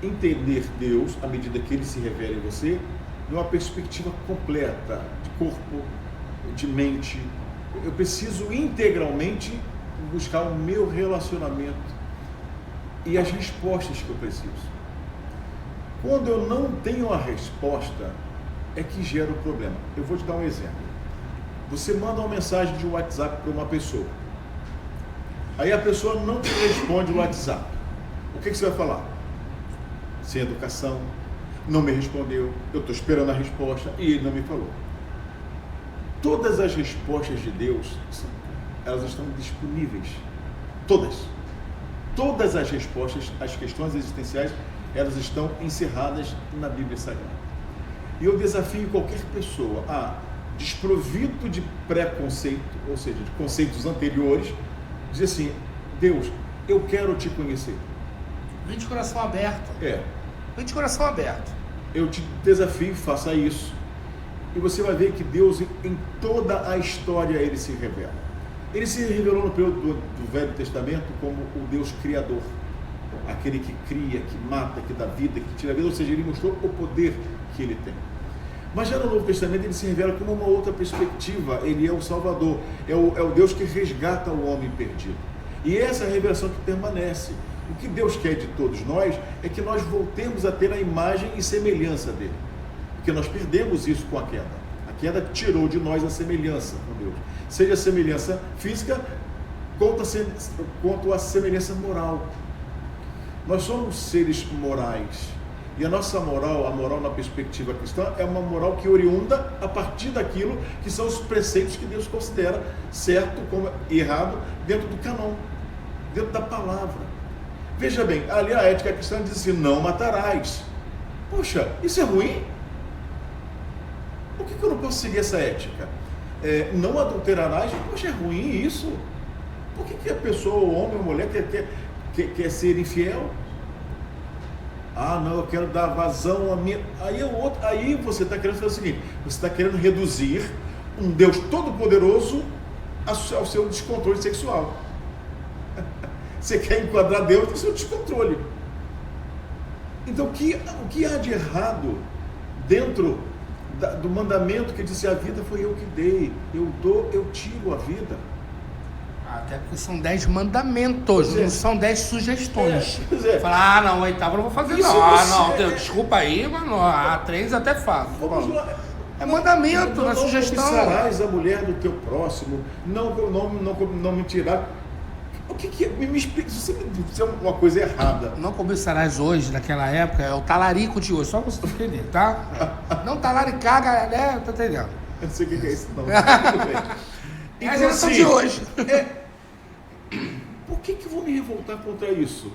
entender Deus à medida que Ele se revela em você, numa perspectiva completa, de corpo, de mente. Eu preciso integralmente buscar o meu relacionamento e as respostas que eu preciso. Quando eu não tenho a resposta, é que gera o problema. Eu vou te dar um exemplo. Você manda uma mensagem de WhatsApp para uma pessoa. Aí a pessoa não te responde o WhatsApp. O que você vai falar? Sem educação, não me respondeu, eu estou esperando a resposta e ele não me falou. Todas as respostas de Deus, elas estão disponíveis. Todas. Todas as respostas às questões existenciais, elas estão encerradas na Bíblia Sagrada. E eu desafio qualquer pessoa a, desprovido de preconceito, ou seja, de conceitos anteriores, dizer assim: Deus, eu quero te conhecer. Vem de coração aberto. Vem de coração aberto. Eu te desafio, faça isso. E você vai ver que Deus, em toda a história, Ele se revela. Ele se revelou no período do Velho Testamento como o Deus Criador. Aquele que cria, que mata, que dá vida, que tira a vida. Ou seja, Ele mostrou o poder que Ele tem. Mas já no Novo Testamento Ele se revela com uma outra perspectiva. Ele é o Salvador. É o Deus que resgata o homem perdido. E essa é a revelação que permanece. O que Deus quer de todos nós é que nós voltemos a ter a imagem e semelhança dele. Porque nós perdemos isso com a queda. A queda tirou de nós a semelhança com Deus. Seja a semelhança física, quanto a semelhança moral. Nós somos seres morais. E a nossa moral, a moral na perspectiva cristã, é uma moral que oriunda a partir daquilo que são os preceitos que Deus considera certo como errado dentro do canon, dentro da palavra. Veja bem, ali a ética cristã diz assim: não matarás. Poxa, isso é ruim? Por que eu não posso seguir essa ética? Não adulterarás. Poxa, é ruim isso? Por que a pessoa, o homem ou a mulher, quer ser infiel? Ah, não, eu quero dar vazão a minha... Aí você está querendo fazer o seguinte: você está querendo reduzir um Deus todo-poderoso ao seu descontrole sexual. Você quer enquadrar Deus no seu descontrole. Então, o que há de errado dentro do mandamento que diz: a vida foi eu que dei, eu dou, eu tiro a vida? Até porque são 10 mandamentos, não são 10 sugestões. Falar: não, a oitava eu não vou fazer, não. Deus, desculpa aí, mas a 3 até faço. Vamos lá. É mandamento, não é sugestão. Não cobiçarás a mulher do teu próximo, não mentirás. O que é? Me explica, se é uma coisa errada. Não cobiçarás hoje, naquela época, é o talarico de hoje, só pra você entender, tá? Não talaricar, né? Tá entendendo? Eu não sei o que é isso, não. Tudo bem. É a geração de hoje. Por que eu vou me revoltar contra isso?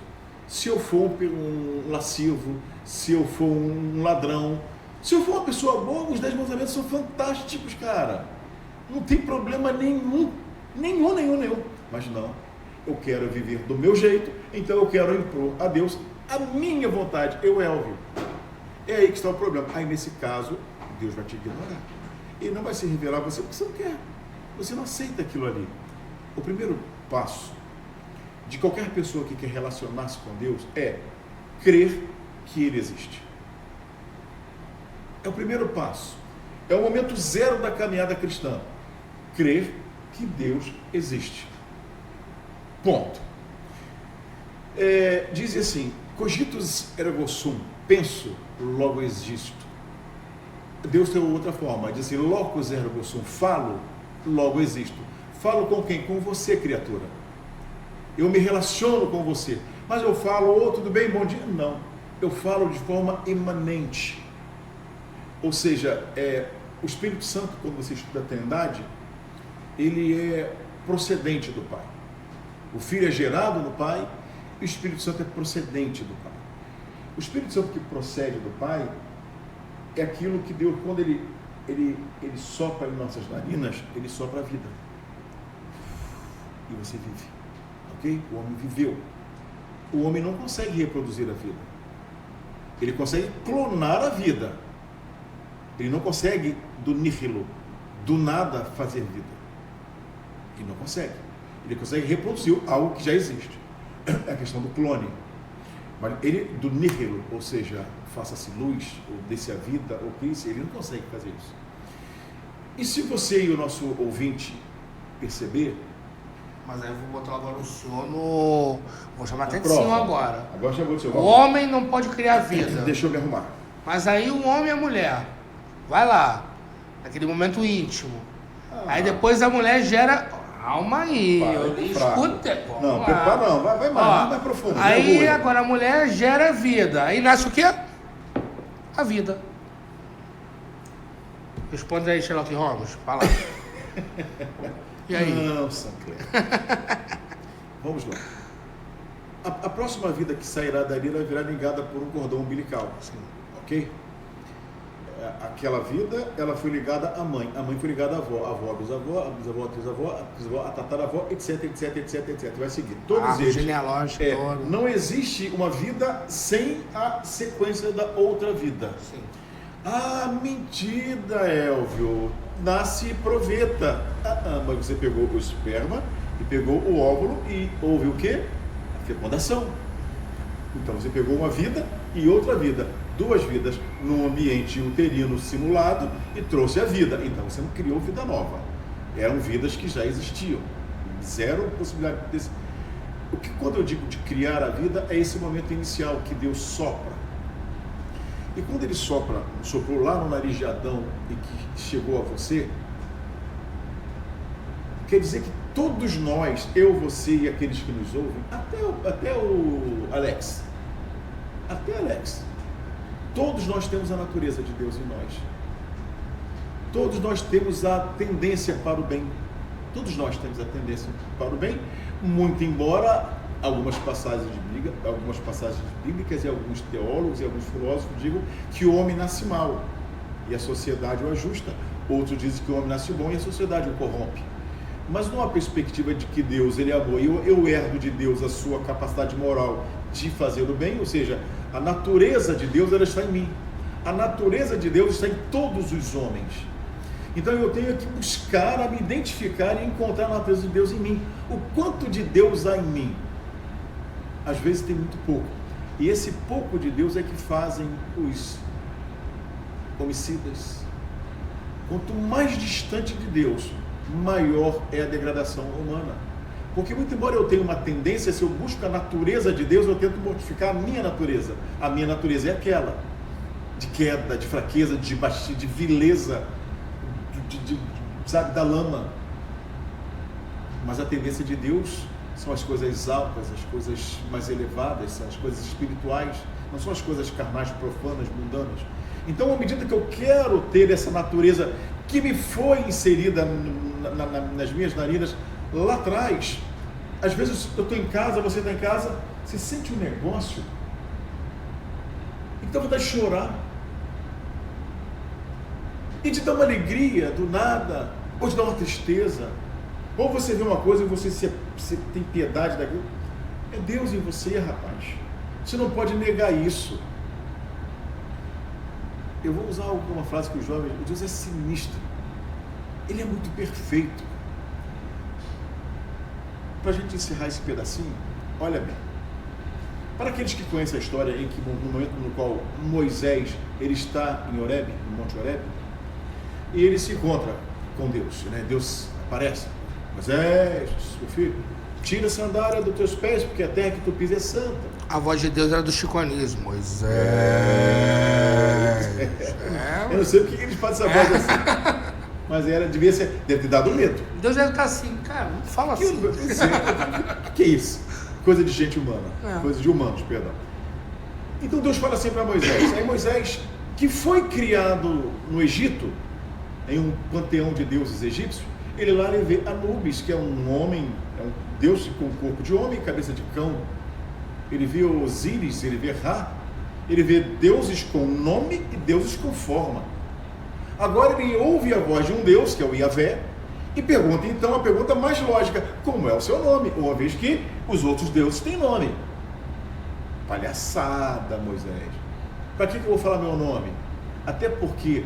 Se eu for um lascivo, se eu for um ladrão, se eu for uma pessoa boa, os 10 mandamentos são fantásticos, cara. Não tem problema nenhum. Nenhum. Mas não. Eu quero viver do meu jeito, então eu quero impor a Deus a minha vontade, Elvio. É aí que está o problema. Aí, nesse caso, Deus vai te ignorar. Ele não vai se revelar a você porque você não quer. Você não aceita aquilo ali. O primeiro passo de qualquer pessoa que quer relacionar-se com Deus é crer que Ele existe. É o primeiro passo. É o momento zero da caminhada cristã. Crer que Deus existe. Ponto. Diz assim: cogitus ergo sum, penso, logo existo. Deus tem outra forma, diz assim: locus ergo sum, falo, logo existo. Falo com quem? Com você, criatura. Eu me relaciono com você. Mas eu falo: tudo bem, bom dia? Não. Eu falo de forma imanente. Ou seja, o Espírito Santo, quando você estuda a Trindade, ele é procedente do Pai. O Filho é gerado no Pai e o Espírito Santo é procedente do Pai. O Espírito Santo que procede do Pai é aquilo que Deus, quando ele sopra em nossas narinas, ele sopra a vida. E você vive. Ok? O homem viveu. O homem não consegue reproduzir a vida. Ele consegue clonar a vida. Ele não consegue, do nihilo, do nada, fazer vida. Ele não consegue. Ele consegue reproduzir algo que já existe. É a questão do clone. Mas ele, do nihilo, ou seja, faça-se luz, ou dê-se a vida, ou crie-se, ele não consegue fazer isso. E se você e o nosso ouvinte perceber... Mas aí eu vou botar agora o senhor no... Vou chamar até de senhor agora. Agora chamou de senhor. O homem não pode criar vida. Deixa eu me arrumar. Mas aí o homem e a mulher, vai lá, naquele momento íntimo. Aí depois a mulher gera... Calma aí, escuta. Não, prepara não, vai mais profundo. Aí agora a mulher gera vida. Aí nasce o quê? A vida. Responde aí, Sherlock Holmes. Fala. E aí? Não, Sancler. Vamos lá. A próxima vida que sairá dali, ela virá ligada por um cordão umbilical. Sim. Ok? aquela vida, ela foi ligada à mãe. A mãe foi ligada à avó. A avó, a bisavó, a bisavó, a trisavó, a tataravó, etc, etc, etc, etc. Vai seguir. Todos eles. Genealógico todo. Não existe uma vida sem a sequência da outra vida. Sim. Ah, mentira, Elvio. Nasce proveta. Mas você pegou o esperma e pegou o óvulo e houve o quê? A fecundação. Então você pegou uma vida e outra vida. Duas vidas num ambiente uterino simulado e trouxe a vida. Então você não criou vida nova. Eram vidas que já existiam. Zero possibilidade desse. Quando eu digo de criar a vida, é esse momento inicial que Deus sopra. E quando ele soprou lá no nariz de Adão e que chegou a você, quer dizer que todos nós, eu, você e aqueles que nos ouvem, até o Alex, todos nós temos a natureza de Deus em nós. Todos nós temos a tendência para o bem. Todos nós temos a tendência para o bem, muito embora algumas passagens bíblicas e alguns teólogos e alguns filósofos digam que o homem nasce mal e a sociedade o ajusta. Outros dizem que o homem nasce bom e a sociedade o corrompe. Mas numa perspectiva de que Deus, ele amou, eu herdo de Deus a sua capacidade moral de fazer o bem, ou seja, a natureza de Deus, ela está em mim. A natureza de Deus está em todos os homens. Então eu tenho que buscar a me identificar e encontrar a natureza de Deus em mim. O quanto de Deus há em mim? Às vezes tem muito pouco. E esse pouco de Deus é que fazem os homicidas. Quanto mais distante de Deus, maior é a degradação humana. Porque muito embora eu tenha uma tendência, se eu busco a natureza de Deus, eu tento mortificar a minha natureza. A minha natureza é aquela, de queda, de fraqueza, de baixeza, de vileza, sabe, da lama. Mas a tendência de Deus são as coisas altas, as coisas mais elevadas, as coisas espirituais, não são as coisas carnais, profanas, mundanas. Então, à medida que eu quero ter essa natureza que me foi inserida nas minhas narinas lá atrás, às vezes eu estou em casa, você está em casa, você sente um negócio e dá vontade de chorar e te dá uma alegria do nada, ou te dá uma tristeza, ou você vê uma coisa e você tem piedade daquilo. É Deus em você, rapaz. Você não pode negar isso. Eu vou usar alguma frase que os jovens... Deus é sinistro. Ele é muito perfeito. Para a gente encerrar esse pedacinho, olha bem. Para aqueles que conhecem a história em que no momento no qual Moisés ele está em Horebe, no Monte Horebe, e ele se encontra com Deus, né? Deus aparece. Moisés, meu filho, tira a sandália dos teus pés, porque a terra que tu pisa é santa. A voz de Deus era do chiconismo. Moisés. Eu não sei porque eles fazem essa voz assim. Mas deve ter dado medo. Deus deve estar assim, cara, não fala assim. Que é isso? Coisa de gente humana. Coisa de humanos, perdão. Então Deus fala assim para Moisés. Aí Moisés, que foi criado no Egito, em um panteão de deuses egípcios, ele lá vê Anubis, que é um homem, é um deus com corpo de homem e cabeça de cão. Ele vê Osíris, ele vê Ra, ele vê deuses com nome e deuses com forma. Agora ele ouve a voz de um deus, que é o Iavé, e pergunta então a pergunta mais lógica: como é o seu nome? Uma vez que os outros deuses têm nome. Palhaçada, Moisés. Para que eu vou falar meu nome? Até porque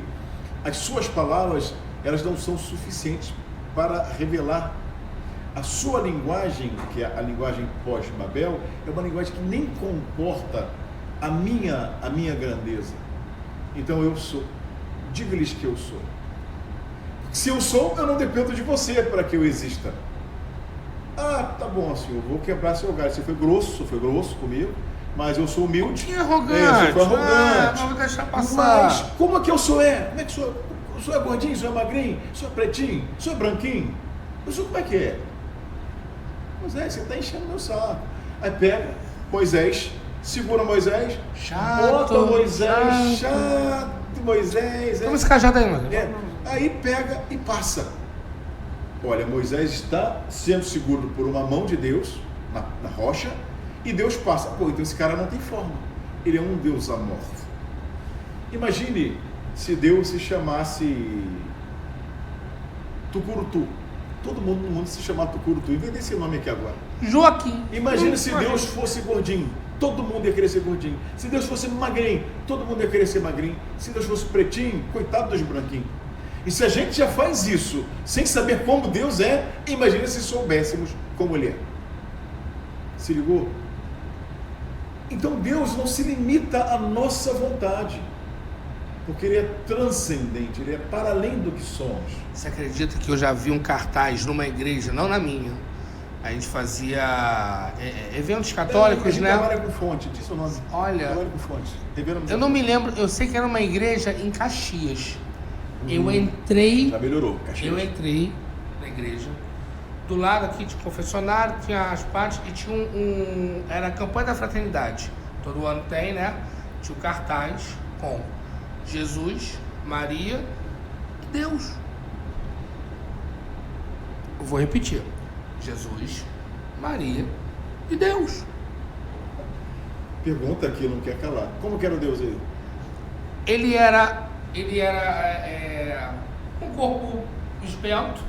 as suas palavras, elas não são suficientes para revelar a sua linguagem, que é a linguagem pós-Babel, é uma linguagem que nem comporta a minha grandeza. Então eu sou. Diga-lhes que eu sou. Se eu sou, eu não dependo de você para que eu exista. Ah, tá bom, senhor, eu vou quebrar seu galho. Você foi grosso comigo, mas eu sou humilde. Que arrogante. Você foi arrogante. Não vou deixar passar. Mas como é que eu sou? Como é que sou? O senhor é gordinho, o senhor é magrinho, o senhor é pretinho, o senhor é branquinho? O senhor como é que é? Moisés, você está enchendo meu saco. Aí pega Moisés, segura Moisés, bota Moisés, chato Moisés. Toma esse cajado aí, mano. Aí pega e passa. Olha, Moisés está sendo seguro por uma mão de Deus na rocha, e Deus passa. Pô, então esse cara não tem forma. Ele é um Deus amorfo. Imagine se Deus se chamasse Tucurutu. Todo mundo no mundo se chamar Tucurutu. Inventa esse nome aqui agora. Joaquim. Imagina se Deus fosse gordinho. Todo mundo ia querer ser gordinho. Se Deus fosse magrinho, todo mundo ia querer ser magrinho. Se Deus fosse pretinho, coitado dos branquinhos. E se a gente já faz isso sem saber como Deus é, imagina se soubéssemos como Ele é. Se ligou? Então Deus não se limita à nossa vontade, porque Ele é transcendente, Ele é para além do que somos. Você acredita que eu já vi um cartaz numa igreja, não na minha? A gente fazia eventos católicos, a gente né? trabalha com fonte, disse o nome. Olha, trabalha com fonte. Eu não me lembro, eu sei que era uma igreja em Caxias. Eu entrei. Já melhorou, Caxias. Eu entrei na igreja. Do lado aqui de confessionário, tinha as partes e tinha era a campanha da fraternidade. Todo ano tem, né? Tinha o cartaz com Jesus, Maria e Deus. Eu vou repetir. Jesus, Maria e Deus. Pergunta aqui, não quer calar. Como que era o Deus aí? Ele era um corpo esbelto,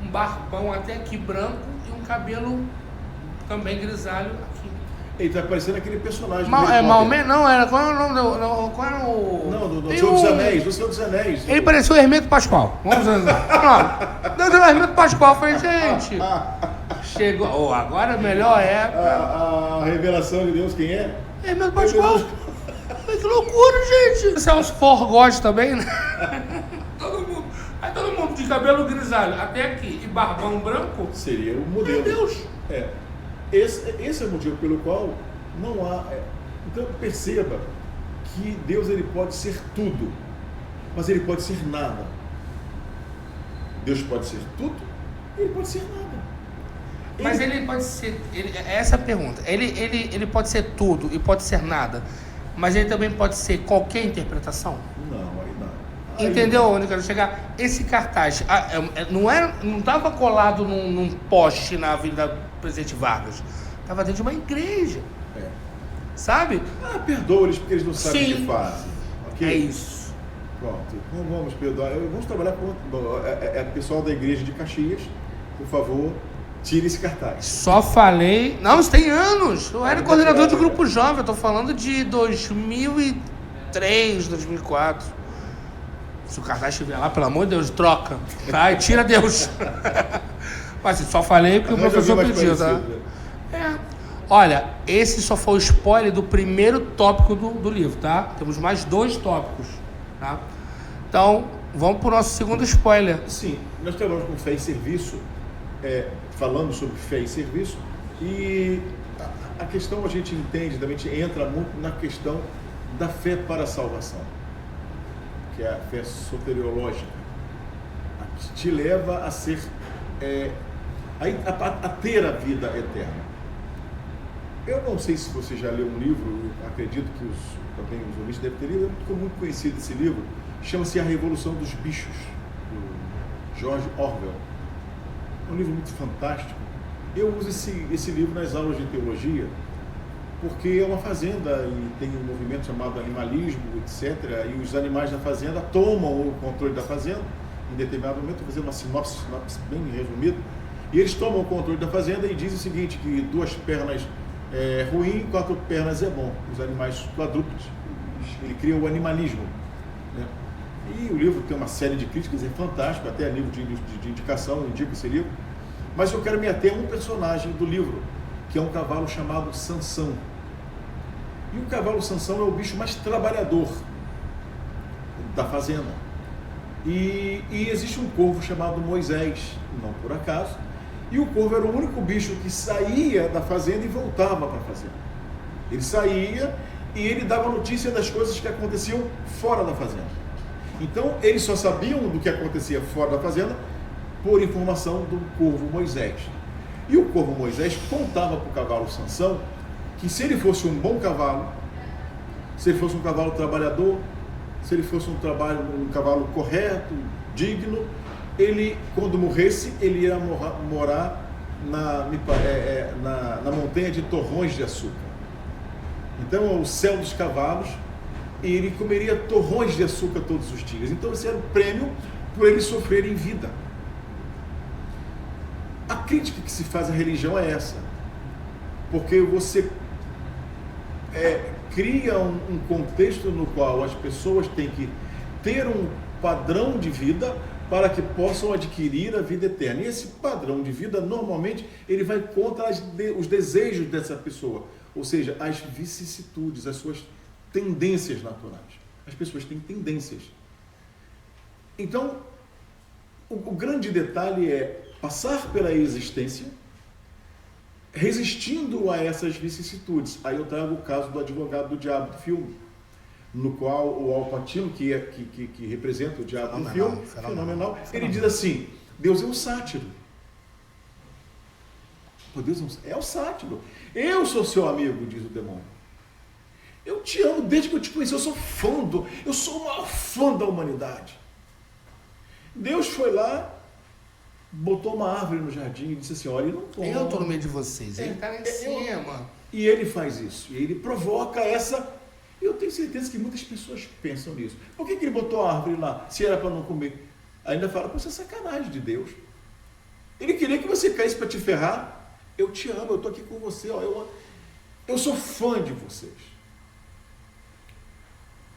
um barbão até aqui branco e um cabelo também grisalho aqui. Ele tá parecendo aquele personagem. Maomé? Não, era. Qual era o nome? Qual era o. Não, do Senhor dos Anéis, do Senhor dos Anéis. Ele parecia o Hermeto Pascoal. Vamos dizer. Não, o Hermeto Pascoal. Eu falei, gente. Chegou. Agora a melhor época. A revelação de Deus, quem é? Hermeto Pascoal. Que loucura, gente. Celso Forgóis também, né? Todo mundo de cabelo grisalho até aqui e barbão branco. Seria o modelo. Meu Deus. Esse é o motivo pelo qual não há. Então perceba que Deus ele pode ser tudo, mas ele pode ser nada. Deus pode ser tudo, ele pode ser nada. Mas ele pode ser. Essa é a pergunta. Ele pode ser tudo e pode ser nada, mas ele também pode ser qualquer interpretação? Não, aí não. Entendeu onde eu quero chegar? Esse cartaz não estava colado num poste na Avenida Presidente Vargas. Estava dentro de uma igreja. Sabe? Perdoa-lhes porque eles não sabem o que fazem. Okay? É isso. Pronto. Não vamos perdoar. Vamos trabalhar com pessoal da igreja de Caxias. Por favor, tire esse cartaz. Só falei. Não, isso tem anos. Eu era coordenador de grupo jovem. Eu tô falando de 2003, 2004. Se o cartaz estiver lá, pelo amor de Deus, troca. Tá? E tira Deus. Mas só falei porque o professor pediu, tá? Olha, esse só foi o spoiler do primeiro tópico do livro, tá? Temos mais 2 tópicos, tá? Então, vamos pro nosso segundo spoiler. Sim, nós trabalhamos com fé e serviço, falando sobre fé e serviço, e a questão a gente entende, também a gente entra muito na questão da fé para a salvação, que é a fé soteriológica, que te leva a ser, a ter a vida eterna. Eu não sei se você já leu um livro, eu acredito que também os ouvintes devem ter lido, ficou muito conhecido esse livro, chama-se A Revolução dos Bichos, do George Orwell. É um livro muito fantástico. Eu uso esse livro nas aulas de teologia, porque é uma fazenda e tem um movimento chamado animalismo, etc. E os animais da fazenda tomam o controle da fazenda, em determinado momento, estou fazendo uma sinopse bem resumida, e eles tomam o controle da fazenda e dizem o seguinte, que 2 pernas é ruim, 4 pernas é bom, os animais quadrúpedes. Ele cria o animalismo, né? E o livro tem uma série de críticas, é fantástico, até a nível de indicação, eu indico esse livro. Mas eu quero me ater a um personagem do livro, que é um cavalo chamado Sansão. E o cavalo Sansão é o bicho mais trabalhador da fazenda. E existe um corvo chamado Moisés, não por acaso, e o corvo era o único bicho que saía da fazenda e voltava para a fazenda. Ele saía e ele dava notícia das coisas que aconteciam fora da fazenda. Então, eles só sabiam do que acontecia fora da fazenda por informação do corvo Moisés. E o corvo Moisés contava para o cavalo Sansão que se ele fosse um bom cavalo, se ele fosse um cavalo trabalhador, se ele fosse um cavalo correto, digno, ele, quando morresse, ele ia morar na montanha de Torrões de Açúcar. Então, o céu dos cavalos e ele comeria torrões de açúcar todos os dias. Então esse era o prêmio por ele sofrer em vida. A crítica que se faz à religião é essa, porque você cria um contexto no qual as pessoas têm que ter um padrão de vida para que possam adquirir a vida eterna. E esse padrão de vida, normalmente, ele vai contra os desejos dessa pessoa, ou seja, as vicissitudes, as suas tendências naturais. As pessoas têm tendências. Então, o grande detalhe é passar pela existência resistindo a essas vicissitudes. Aí eu trago o caso do advogado do diabo do filme, no qual o Al Pacino, que representa o diabo no filme, fenomenal, ele diz assim: Deus é um sátiro. Pô, Deus é um sátiro. Eu sou seu amigo, diz o demônio. Eu te amo desde que eu te conheci, eu sou o maior fã da humanidade. Deus foi lá, botou uma árvore no jardim e disse assim: olha, não come. Eu estou no meio de vocês, ele está lá em cima. E ele faz isso, e ele provoca essa. Eu tenho certeza que muitas pessoas pensam nisso. Por que ele botou a árvore lá, se era para não comer? Ainda fala: pô, isso é sacanagem de Deus. Ele queria que você caísse para te ferrar. Eu te amo, eu estou aqui com você, ó, eu sou fã de vocês.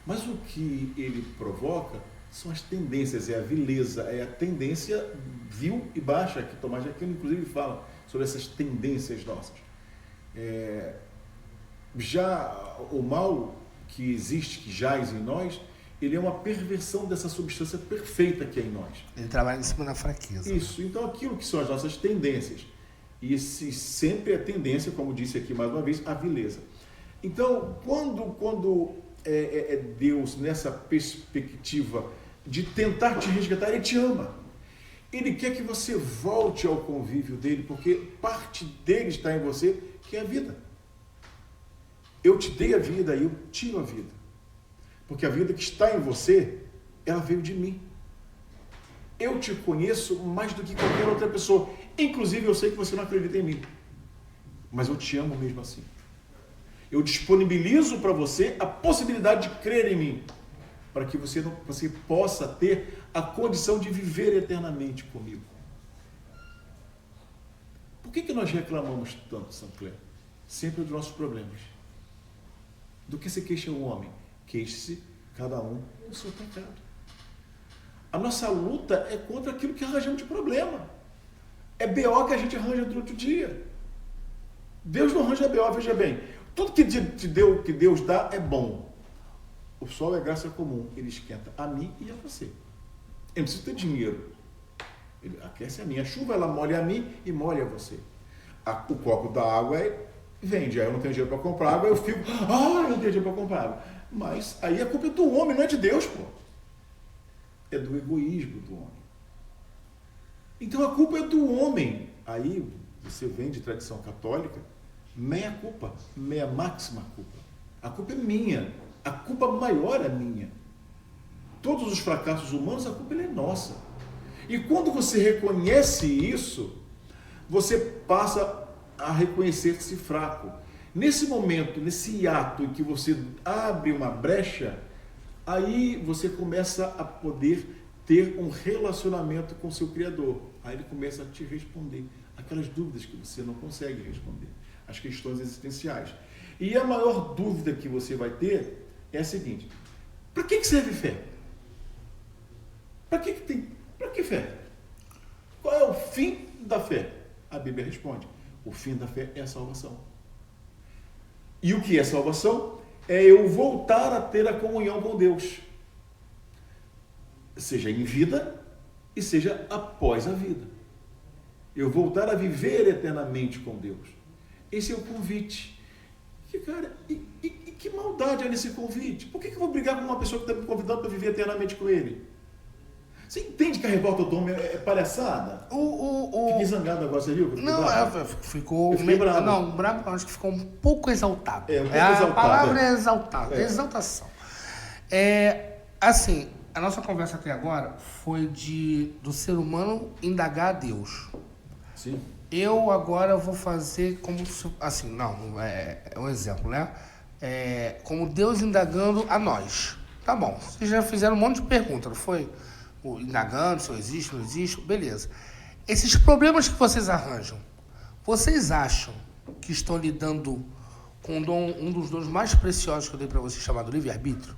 Mas o que ele provoca são as tendências, é a vileza, é a tendência vil e baixa, que Tomás de Aquino inclusive fala sobre essas tendências nossas. Já o mal que existe, que jaz em nós, ele é uma perversão dessa substância perfeita que é em nós. Ele trabalha em cima da fraqueza. Isso, então aquilo que são as nossas tendências, e sempre é tendência, como disse aqui mais uma vez, a vileza. Então, quando Deus, nessa perspectiva de tentar te resgatar, ele te ama. Ele quer que você volte ao convívio dele, porque parte dele está em você, que é a vida. Eu te dei a vida e eu tiro a vida. Porque a vida que está em você, ela veio de mim. Eu te conheço mais do que qualquer outra pessoa. Inclusive, eu sei que você não acredita em mim. Mas eu te amo mesmo assim. Eu disponibilizo para você a possibilidade de crer em mim, para que você possa ter a condição de viver eternamente comigo. Por que nós reclamamos tanto, Sancler? Sempre dos nossos problemas. Do que se queixa o homem? Queixe-se cada um no seu pecado. A nossa luta é contra aquilo que arranjamos de problema. É BO que a gente arranja durante o dia. Deus não arranja BO, veja bem. Tudo que Deus dá é bom. O sol é graça comum, ele esquenta a mim e a você. Eu não preciso ter dinheiro. Ele aquece a mim. A chuva, ela molha a mim e molha a você. O copo da água vende. Aí eu não tenho dinheiro para comprar água, eu fico, eu não tenho dinheiro para comprar água. Mas aí a culpa é do homem, não é de Deus, pô. É do egoísmo do homem. Então a culpa é do homem. Aí você vem de tradição católica, meia culpa, meia máxima culpa. A culpa é minha. A culpa maior é minha. Todos os fracassos humanos, a culpa é nossa. E quando você reconhece isso, você passa a reconhecer-se fraco. Nesse momento, nesse ato em que você abre uma brecha, aí você começa a poder ter um relacionamento com seu Criador. Aí ele começa a te responder aquelas dúvidas que você não consegue responder, as questões existenciais. E a maior dúvida que você vai ter é a seguinte: para que serve fé? Para que fé? Qual é o fim da fé? A Bíblia responde: o fim da fé é a salvação. E o que é salvação? É eu voltar a ter a comunhão com Deus, seja em vida e seja após a vida. Eu voltar a viver eternamente com Deus. Esse é o convite. E, cara, que maldade é nesse convite? Por que eu vou brigar com uma pessoa que está me convidando para viver eternamente com ele? Você entende que a revolta do homem é palhaçada? Fiquei zangado agora, você viu? Ficou meio bravo. Não, bravo, acho que ficou um pouco exaltado. Exaltado. A palavra é exaltado, exaltação. Assim, a nossa conversa até agora foi do ser humano indagar a Deus. Sim. Eu agora vou fazer como se, assim, é um exemplo, né? como Deus indagando a nós. Tá bom, vocês já fizeram um monte de perguntas, não foi? Indagando se eu existo, não existe, beleza. Esses problemas que vocês arranjam, vocês acham que estão lidando com um dos dons mais preciosos que eu dei para vocês, chamado livre-arbítrio?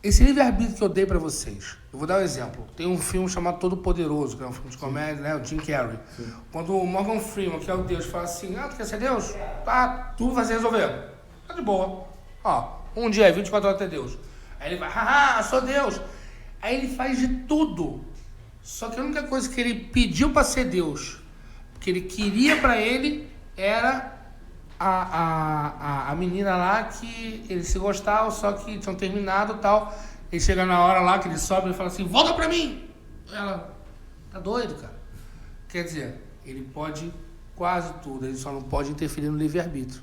Esse livre-arbítrio que eu dei para vocês, eu vou dar um exemplo. Tem um filme chamado Todo Poderoso, que é um filme de comédia, né? O Jim Carrey. Sim. Quando o Morgan Freeman, que é o Deus, fala assim, tu quer ser Deus? Tá, tu vai se resolver. Tá de boa. Ó, um dia, 24 horas até Deus. Aí ele vai, haha, sou Deus. Aí ele faz de tudo. Só que a única coisa que ele pediu para ser Deus, que ele queria para ele, era a menina lá que eles se gostavam, só que tinham terminado e tal. Ele chega na hora lá que ele sobe e fala assim, volta pra mim! Ela, tá doido, cara? Quer dizer, ele pode quase tudo, ele só não pode interferir no livre-arbítrio.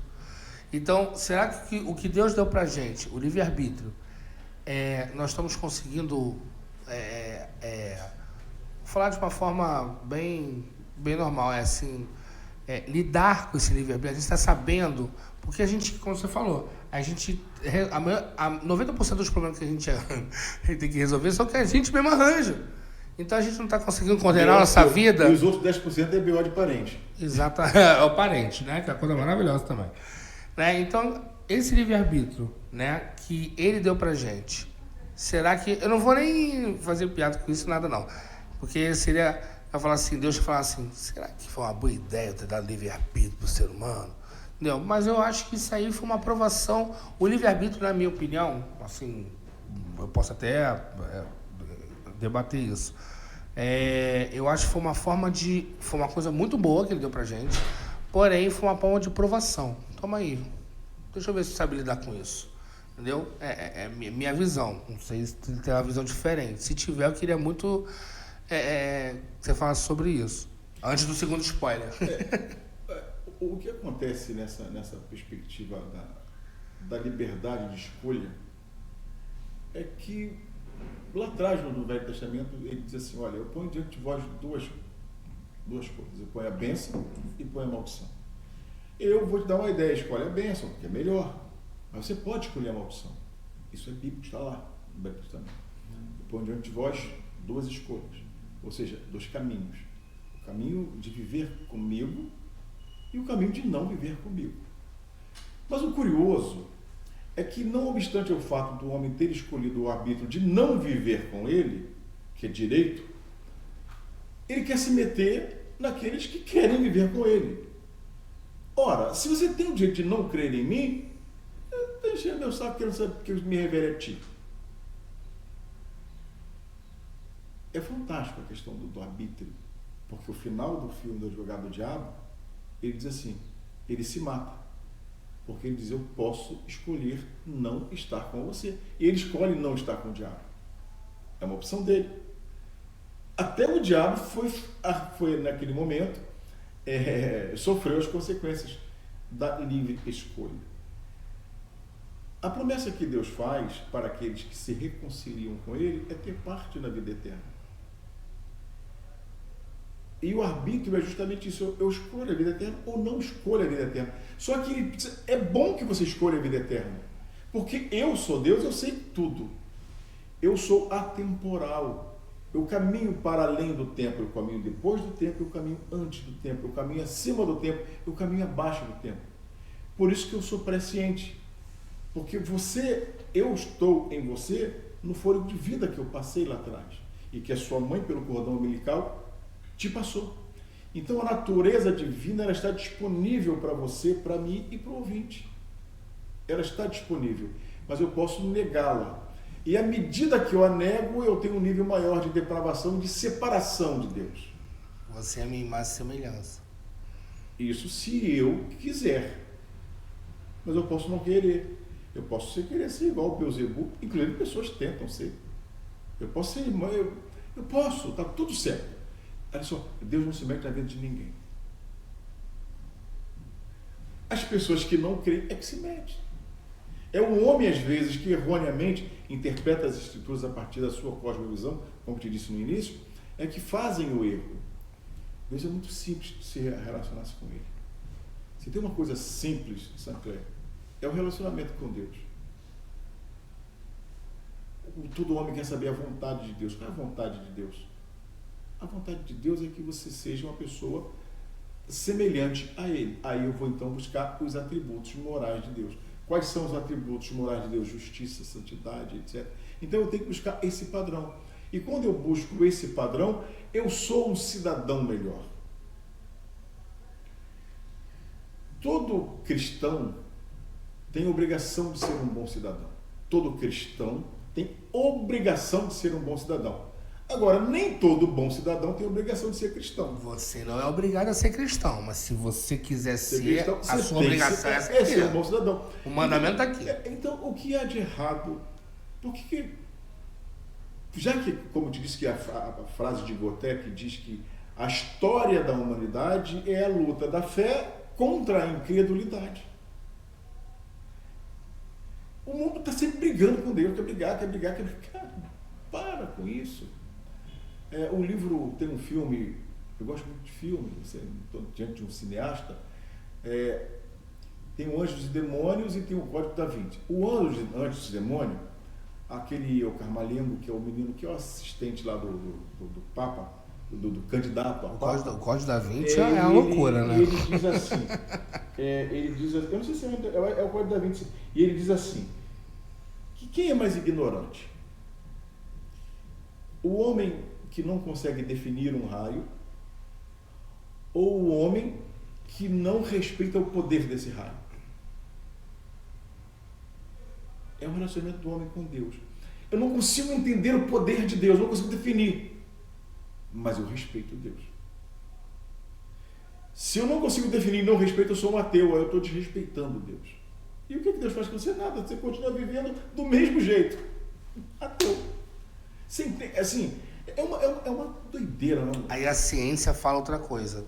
Então, será que o que Deus deu pra gente, o livre-arbítrio, nós estamos conseguindo falar de uma forma bem normal, lidar com esse livre-arbítrio? A gente está sabendo, porque a gente, como você falou, 90% dos problemas que a gente tem que resolver são que a gente mesmo arranja. Então a gente não está conseguindo condenar a nossa vida. E os outros 10% é BO de parente. Exato, é o parente, né? Que é uma coisa maravilhosa também. Né? Então, esse livre-arbítrio, né, que ele deu pra gente, será que... Eu não vou nem fazer piada com isso, nada não. Porque seria... Eu falar assim, Deus falar assim, será que foi uma boa ideia ter dado livre-arbítrio pro ser humano? Entendeu? Mas eu acho que isso aí foi uma aprovação. O livre-arbítrio, na minha opinião, assim, eu posso até debater isso. Eu acho que foi uma forma de... Foi uma coisa muito boa que ele deu pra gente, porém foi uma forma de provação. Toma aí, deixa eu ver se você sabe lidar com isso. Entendeu? Minha visão. Não sei se tem uma visão diferente. Se tiver, eu queria muito... você fala sobre isso antes do segundo spoiler. O que acontece nessa perspectiva da liberdade de escolha é que lá atrás no Velho Testamento ele diz assim, olha, eu ponho diante de vós duas coisas, eu ponho a bênção e ponho a maldição. Eu vou te dar uma ideia, escolhe a bênção, porque é melhor, mas você pode escolher a maldição. Isso é bíblico, está lá no Velho Testamento. Eu ponho diante de vós duas escolhas. Ou seja, dois caminhos. O caminho de viver comigo e o caminho de não viver comigo. Mas o curioso é que, não obstante o fato do homem ter escolhido o arbítrio de não viver com ele, que é direito, ele quer se meter naqueles que querem viver com ele. Ora, se você tem o direito de não crer em mim, deixa meu saco querendo saber que eu me revele a ti. É fantástico a questão do arbítrio, porque o final do filme do Advogado do Diabo, ele diz assim, ele se mata, porque ele diz, eu posso escolher não estar com você. E ele escolhe não estar com o diabo. É uma opção dele. Até o diabo foi naquele momento, sofreu as consequências da livre escolha. A promessa que Deus faz para aqueles que se reconciliam com Ele é ter parte na vida eterna. E o arbítrio é justamente isso, eu escolho a vida eterna ou não escolho a vida eterna. Só que é bom que você escolha a vida eterna, porque eu sou Deus, eu sei tudo. Eu sou atemporal, eu caminho para além do tempo, eu caminho depois do tempo, eu caminho antes do tempo, eu caminho acima do tempo, eu caminho abaixo do tempo. Por isso que eu sou presciente, porque eu estou em você no fôlego de vida que eu passei lá atrás, e que a sua mãe, pelo cordão umbilical, te passou. Então a natureza divina, ela está disponível para você, para mim e para o ouvinte. Ela está disponível, mas eu posso negá-la. E à medida que eu a nego, eu tenho um nível maior de depravação, de separação de Deus. Você é a minha imagem e semelhança. Isso se eu quiser. Mas eu posso não querer. Eu posso querer ser igual ao Beelzebub, inclusive pessoas tentam ser. Eu posso ser irmão, eu posso, está tudo certo. Olha só, Deus não se mete na vida de ninguém. As pessoas que não creem é que se metem. É o homem, às vezes, que erroneamente interpreta as escrituras a partir da sua cosmovisão, como te disse no início, é que fazem o erro. Deus é muito simples de se relacionar com Ele. Se tem uma coisa simples, Sancler, é o relacionamento com Deus. Todo homem quer saber a vontade de Deus. Qual é a vontade de Deus? A vontade de Deus é que você seja uma pessoa semelhante a Ele. Aí eu vou então buscar os atributos morais de Deus. Quais são os atributos morais de Deus? Justiça, santidade, etc. Então eu tenho que buscar esse padrão. E quando eu busco esse padrão, eu sou um cidadão melhor. Todo cristão tem obrigação de ser um bom cidadão. Todo cristão tem obrigação de ser um bom cidadão. Agora, nem todo bom cidadão tem obrigação de ser cristão. Você não é obrigado a ser cristão, mas se você quiser ser, cristão, a sua obrigação é ser um bom cidadão. O mandamento está aqui. Então, o que há de errado? Já que, como te disse, que a frase de Goethe diz que a história da humanidade é a luta da fé contra a incredulidade. O mundo está sempre brigando com Deus, quer brigar. Para com isso. O livro tem um filme, eu gosto muito de filme, estou diante de um cineasta, tem o Anjos e Demônios e tem o Código da Vinci. O Anjos e Demônios, o Carmalengo, que é o menino que é o assistente lá do Papa, do candidato ao Papa. O Código da Vinci é uma loucura, né? Ele diz assim, eu não sei se é o Código da Vinci, e ele diz assim, que quem é mais ignorante? O homem que não consegue definir um raio ou o homem que não respeita o poder desse raio? É o relacionamento do homem com Deus. Eu não consigo entender o poder de Deus, não consigo definir, mas eu respeito Deus. Se eu não consigo definir e não respeito, eu sou um ateu, eu estou desrespeitando Deus. E o que Deus faz com você? Nada, você continua vivendo do mesmo jeito. Ateu. Assim, é uma doideira, não? Aí a ciência fala outra coisa.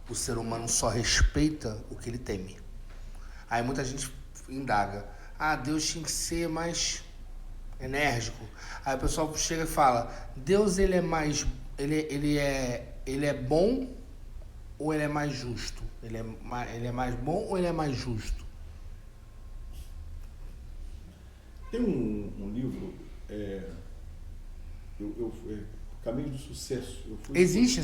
O ser humano só respeita o que ele teme. Aí muita gente indaga. Deus tinha que ser mais enérgico. Aí o pessoal chega e fala, Deus ele é mais, ele é bom ou ele é mais justo? Ele é mais bom ou ele é mais justo? Tem um livro, Caminho do Sucesso. Existe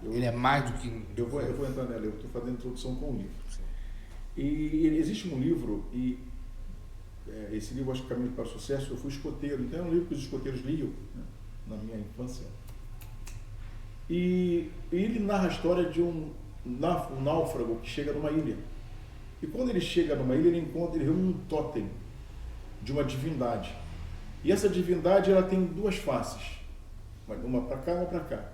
ele é mais do que... Eu vou entrar nela, eu estou fazendo introdução com o livro. Sim. E existe um livro, esse livro, acho que Caminho para o Sucesso, eu fui escoteiro, então é um livro que os escoteiros liam, né, na minha infância. E ele narra a história de um náufrago que chega numa ilha. E quando ele chega numa ilha, ele vê um totem de uma divindade. E essa divindade, ela tem duas faces. Uma para cá, uma para cá.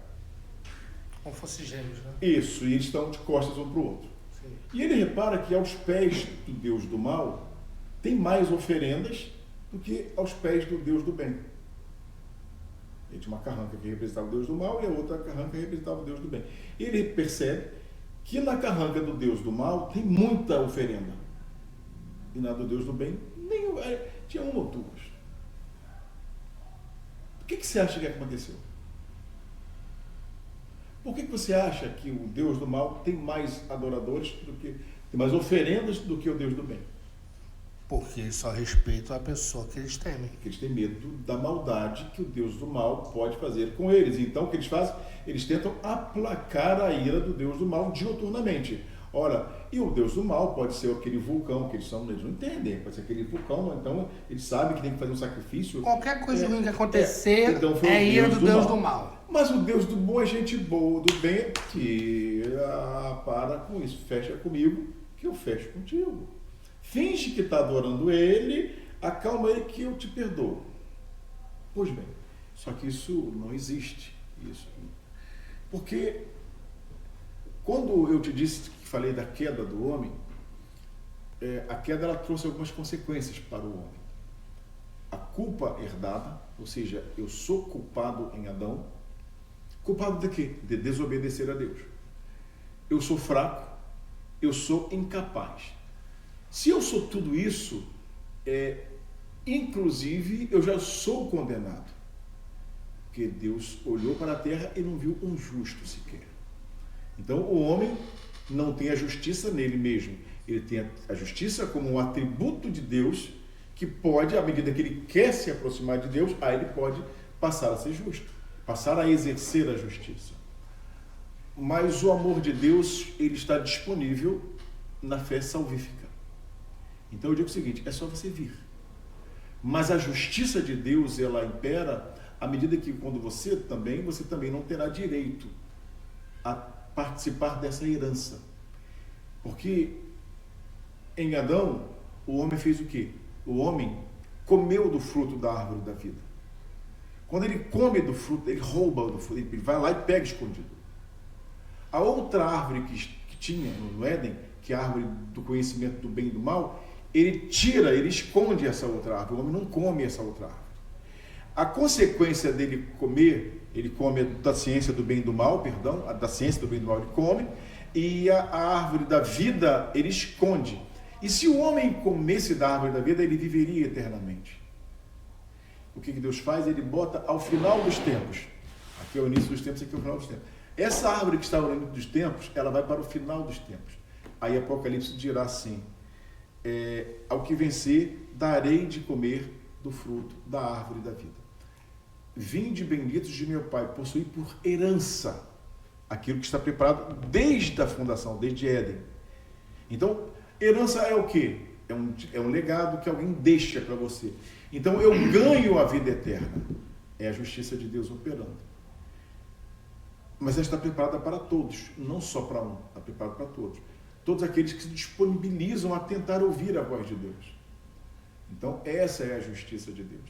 Como fosse gêmeos, né? Isso, e eles estão de costas um para o outro. Sim. E ele repara que aos pés do Deus do mal, tem mais oferendas do que aos pés do Deus do bem. Ele tinha uma carranca que representava o Deus do mal e a outra carranca que representava o Deus do bem. E ele percebe que na carranca do Deus do mal tem muita oferenda. E na do Deus do bem, tinha uma ou duas. O que você acha que aconteceu? Por que você acha que o Deus do mal tem mais adoradores tem mais oferendas do que o Deus do bem? Porque eles só respeitam a pessoa que eles temem. Porque eles têm medo da maldade que o Deus do mal pode fazer com eles. Então, o que eles fazem? Eles tentam aplacar a ira do Deus do mal diuturnamente. Ora, e o Deus do mal pode ser aquele vulcão que eles não entendem. Pode ser aquele vulcão, então eles sabem que tem que fazer um sacrifício. Qualquer coisa ruim que acontecer então é ira do Deus do mal. Mas o Deus do bom é gente boa, do bem, que para com isso, fecha comigo, que eu fecho contigo. Finge que está adorando ele, acalma ele que eu te perdoo. Pois bem, só que isso não existe. Porque quando eu te disse que falei da queda do homem, a queda ela trouxe algumas consequências para o homem. A culpa herdada, ou seja, eu sou culpado em Adão. Culpado de quê? De desobedecer a Deus. Eu sou fraco, eu sou incapaz. Se eu sou tudo isso, inclusive eu já sou condenado. Porque Deus olhou para a terra e não viu um justo sequer. Então o homem não tem a justiça nele mesmo. Ele tem a justiça como um atributo de Deus que pode, à medida que ele quer se aproximar de Deus, aí ele pode passar a ser justo, passar a exercer a justiça. Mas o amor de Deus, ele está disponível na fé salvífica. Então eu digo o seguinte, é só você vir. Mas a justiça de Deus, ela impera à medida que quando você também não terá direito a participar dessa herança. Porque em Adão, o homem fez o quê? O homem comeu do fruto da árvore da vida. Quando ele come do fruto, ele rouba do fruto, ele vai lá e pega escondido. A outra árvore que tinha no Éden, que é a árvore do conhecimento do bem e do mal, ele tira, ele esconde essa outra árvore. O homem não come essa outra árvore. A consequência dele comer, ele come da ciência do bem e do mal, da ciência do bem e do mal ele come, e a árvore da vida ele esconde. E se o homem comesse da árvore da vida, ele viveria eternamente. O que Deus faz? Ele bota ao final dos tempos. Aqui é o início dos tempos, aqui é o final dos tempos. Essa árvore que está no início dos tempos, ela vai para o final dos tempos. Aí Apocalipse dirá assim, ao que vencer, darei de comer do fruto da árvore da vida. Vinde benditos de meu Pai, possuí por herança aquilo que está preparado desde a fundação, desde Éden. Então, herança é o quê? É um legado que alguém deixa para você. Então, eu ganho a vida eterna. É a justiça de Deus operando. Mas ela está preparada para todos, não só para um, está preparada para todos. Todos aqueles que se disponibilizam a tentar ouvir a voz de Deus. Então, essa é a justiça de Deus.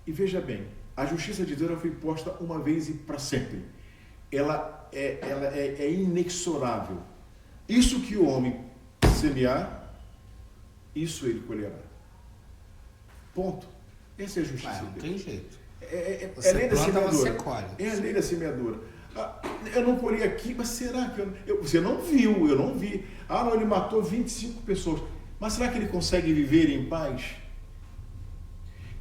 E veja bem, a justiça de Deus ela foi posta uma vez e para sempre. Ela é inexorável. Isso que o homem semear, isso ele colherá. Ponto. Essa é a justiça de Deus. Não tem jeito. É a lei da semeadura. Você colhe. É a lei da semeadura. Eu não colhi aqui, mas será que você não viu? Eu não vi. Não, ele matou 25 pessoas. Mas será que ele consegue viver em paz?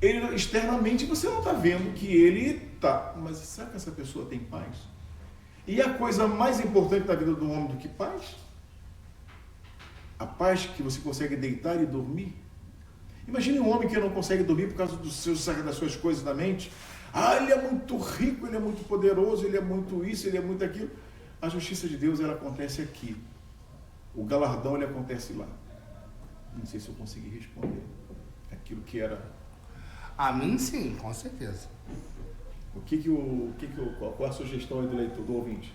Ele, externamente você não está vendo que ele está. Mas será que essa pessoa tem paz? E a coisa mais importante da vida do homem do que paz? A paz que você consegue deitar e dormir. Imagine um homem que não consegue dormir por causa das suas coisas na mente. Ele é muito rico, ele é muito poderoso, ele é muito isso, ele é muito aquilo. A justiça de Deus, ela acontece aqui. O galardão, ele acontece lá. Não sei se eu consegui responder aquilo que era. A mim, sim, com certeza. Qual a sugestão aí do leitor, do ouvinte?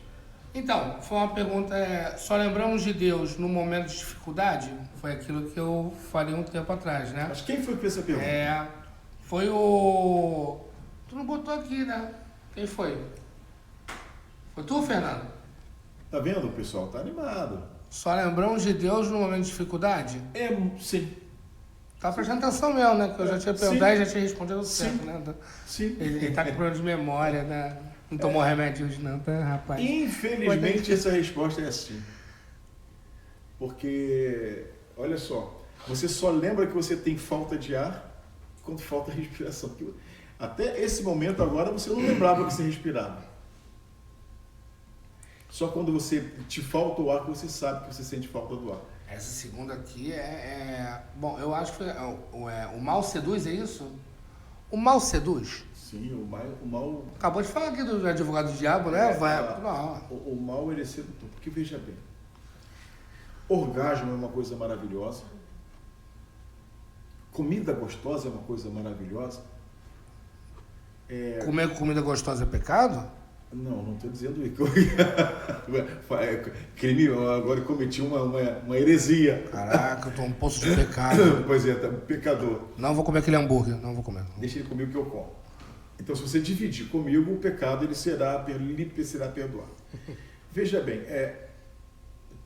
Então, foi uma pergunta, só lembramos de Deus no momento de dificuldade? Foi aquilo que eu falei um tempo atrás, né? Mas quem foi que fez essa pergunta? Foi o... Tu não botou aqui, né? Quem foi? Foi tu, Fernando? Tá vendo, pessoal? Tá animado. Só lembramos de Deus no momento de dificuldade? Sim. Tá prestando atenção mesmo, né? Que eu já tinha perguntado e já tinha respondido certo, né? Sim. Ele tá com problema de memória, né? Não tomou remédio hoje não, tá, rapaz? Infelizmente, essa resposta é assim. Porque, olha só, você só lembra que você tem falta de ar quando falta respiração. Até esse momento agora, você não lembrava que você respirava. Só quando te falta o ar que você sabe que você sente falta do ar. Essa segunda aqui Bom, eu acho que o mal seduz, é isso? O mal seduz? Sim, o mal... Acabou de falar aqui do advogado do diabo, né? O mal, ele é sedutor. Porque, veja bem, orgasmo é uma coisa maravilhosa. Comida gostosa é uma coisa maravilhosa. Comer comida gostosa é pecado? Não estou dizendo isso. Crime, agora cometi uma heresia. Caraca, eu tô um poço de pecado. Pois é, pecador. Não vou comer aquele hambúrguer, não vou comer. Deixa ele comer o que eu como. Então, se você dividir comigo, o pecado ele será perdoado. Veja bem,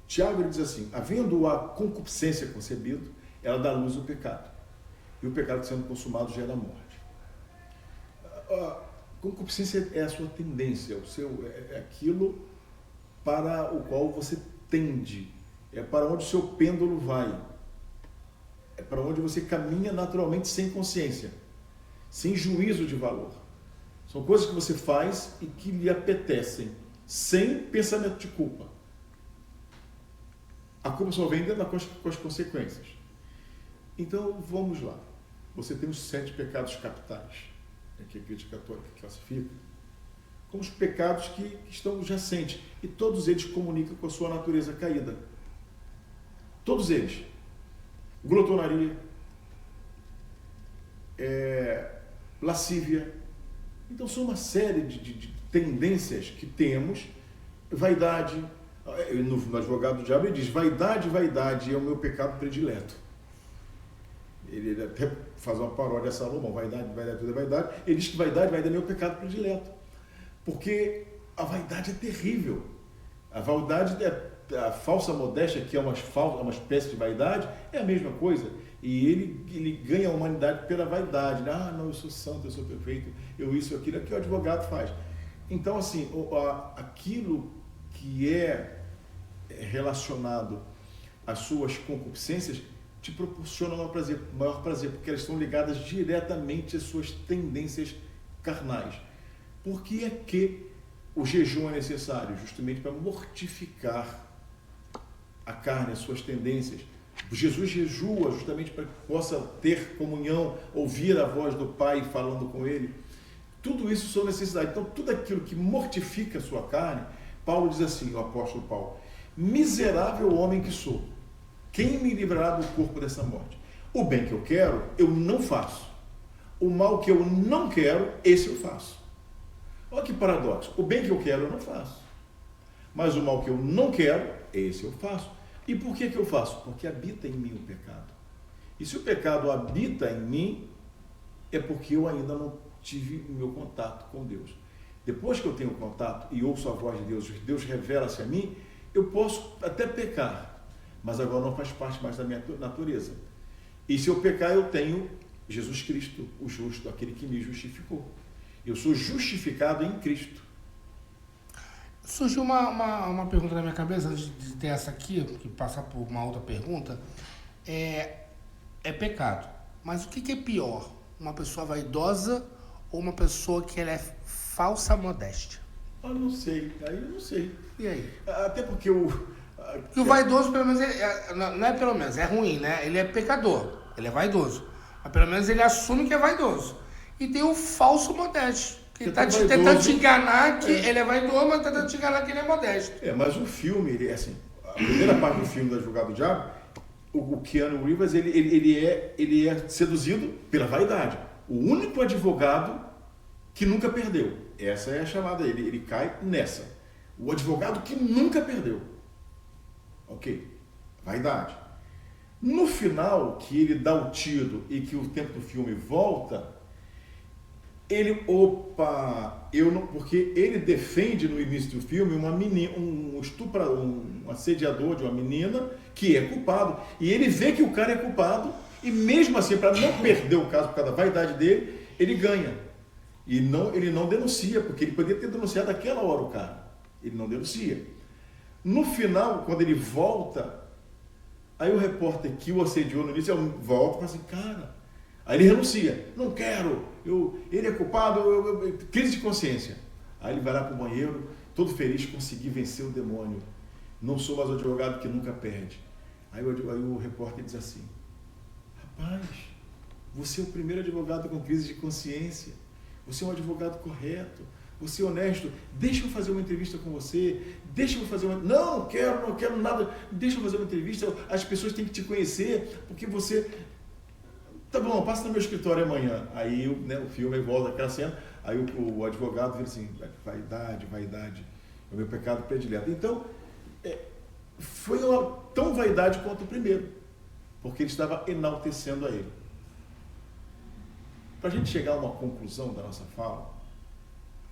Tiago ele diz assim, havendo a concupiscência concebido, ela dá luz ao pecado. E o pecado sendo consumado gera morte. A concupiscência é a sua tendência, é aquilo para o qual você tende, é para onde o seu pêndulo vai, é para onde você caminha naturalmente sem consciência, sem juízo de valor. São coisas que você faz e que lhe apetecem, sem pensamento de culpa. A culpa só vem dentro com as consequências. Então, vamos lá. Você tem os 7 pecados capitais, que a Igreja Católica classifica, como os pecados que estão jacentes. E todos eles comunicam com a sua natureza caída. Todos eles. Glotonaria, lascívia. Então, são uma série de tendências que temos. Vaidade. No advogado do diabo ele diz: vaidade é o meu pecado predileto. Ele até faz uma paródia a Salomão: vaidade, tudo é vaidade. Ele diz que vaidade é meu pecado predileto. Porque a vaidade é terrível. A vaidade, a falsa modéstia, que é uma espécie de vaidade, é a mesma coisa. E ele ganha a humanidade pela vaidade. Não, eu sou santo, eu sou perfeito, eu isso, aquilo. É o que o advogado faz. Então, assim, aquilo que é relacionado às suas concupiscências te proporciona maior prazer, porque elas estão ligadas diretamente às suas tendências carnais. Por que é que o jejum é necessário? Justamente para mortificar a carne, as suas tendências. Jesus jejua justamente para que possa ter comunhão, ouvir a voz do Pai falando com ele. Tudo isso são necessidades. Então, tudo aquilo que mortifica a sua carne, Paulo diz assim, o apóstolo Paulo: miserável homem que sou, quem me livrará do corpo dessa morte? O bem que eu quero, eu não faço. O mal que eu não quero, esse eu faço. Olha que paradoxo. O bem que eu quero, eu não faço. Mas o mal que eu não quero, esse eu faço. E por que eu faço? Porque habita em mim o pecado. E se o pecado habita em mim, é porque eu ainda não tive o meu contato com Deus. Depois que eu tenho contato e ouço a voz de Deus, Deus revela-se a mim, eu posso até pecar, mas agora não faz parte mais da minha natureza. E se eu pecar, eu tenho Jesus Cristo, o justo, aquele que me justificou. Eu sou justificado em Cristo. Surgiu uma pergunta na minha cabeça, antes de ter essa aqui, que passar por uma outra pergunta. É pecado. Mas o que é pior? Uma pessoa vaidosa ou uma pessoa que ela é falsa modéstia? Eu não sei. Aí eu não sei. E aí? Até porque o vaidoso, pelo menos, não é pelo menos, é ruim, né? Ele é pecador, ele é vaidoso. Mas pelo menos ele assume que é vaidoso. E tem o falso modesto, que está tentando te enganar que ele é vaidoso, mas tentando te enganar que ele é modesto. Mas o filme, ele é assim, a primeira parte do filme do Advogado do Diabo, o Keanu Reeves, ele é seduzido pela vaidade. O único advogado que nunca perdeu. Essa é a chamada dele, ele cai nessa. O advogado que nunca perdeu. Ok, vaidade. No final, que ele dá o tiro e que o tempo do filme volta, porque ele defende no início do filme uma menina, um assediador de uma menina que é culpado. E ele vê que o cara é culpado e mesmo assim, para não perder o caso por causa da vaidade dele, ele ganha. E ele não denuncia, porque ele poderia ter denunciado naquela hora o cara. Ele não denuncia. No final, quando ele volta, aí o repórter que o assediou no início volta e fala assim, cara... Aí ele renuncia. Não quero. Ele é culpado. Crise de consciência. Aí ele vai lá para o banheiro, todo feliz, consegui vencer o demônio. Não sou mais o advogado que nunca perde. Aí o repórter diz assim, rapaz, você é o primeiro advogado com crise de consciência. Você é um advogado correto. Você é honesto. Deixa eu fazer uma entrevista com você. Não quero nada. Deixa eu fazer uma entrevista. As pessoas têm que te conhecer, porque você... Tá bom, passa no meu escritório amanhã. Aí o filme volta aquela cena, aí o advogado vira assim, vaidade, é o meu pecado predileto. Então, foi tão vaidade quanto o primeiro, porque ele estava enaltecendo a ele. Para a gente chegar a uma conclusão da nossa fala,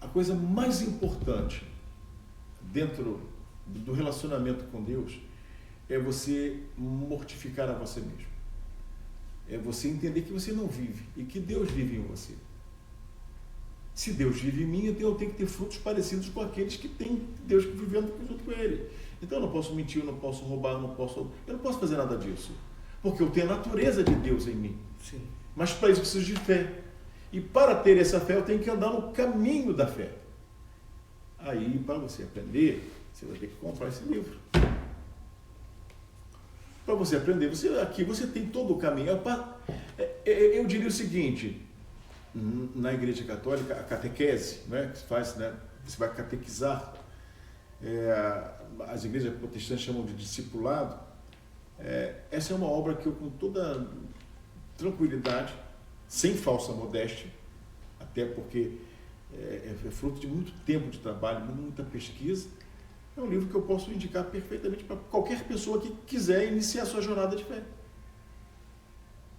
a coisa mais importante dentro do relacionamento com Deus é você mortificar a você mesmo. É você entender que você não vive e que Deus vive em você. Se Deus vive em mim, então eu tenho que ter frutos parecidos com aqueles que têm Deus vivendo junto com Ele. Então eu não posso mentir, eu não posso roubar, eu não posso fazer nada disso. Porque eu tenho a natureza de Deus em mim. Sim. Mas para isso eu preciso de fé. E para ter essa fé, eu tenho que andar no caminho da fé. Aí, para você aprender, você vai ter que comprar esse livro. para você aprender. Aqui você tem todo o caminho. Eu diria o seguinte, na Igreja Católica, a catequese, né, que se faz, né, você vai catequizar, as igrejas protestantes chamam de discipulado. Essa é uma obra que eu, com toda tranquilidade, sem falsa modéstia, até porque é fruto de muito tempo de trabalho, muita pesquisa, é um livro que eu posso indicar perfeitamente para qualquer pessoa que quiser iniciar a sua jornada de fé.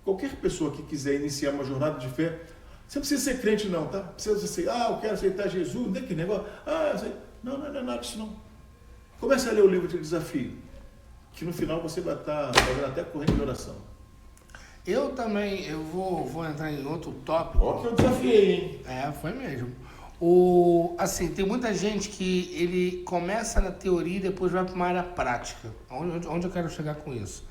Qualquer pessoa que quiser iniciar uma jornada de fé, você não precisa ser crente não, tá? Precisa ser, eu quero aceitar Jesus, não tem que negócio, não é nada disso não. Comece a ler o livro de desafio, que no final você vai estar fazendo até corrente de oração. Eu também, eu vou entrar em outro tópico. Ó que eu desafiei, hein? Foi mesmo. Assim, tem muita gente que ele começa na teoria e depois vai para uma área prática. Onde eu quero chegar com isso?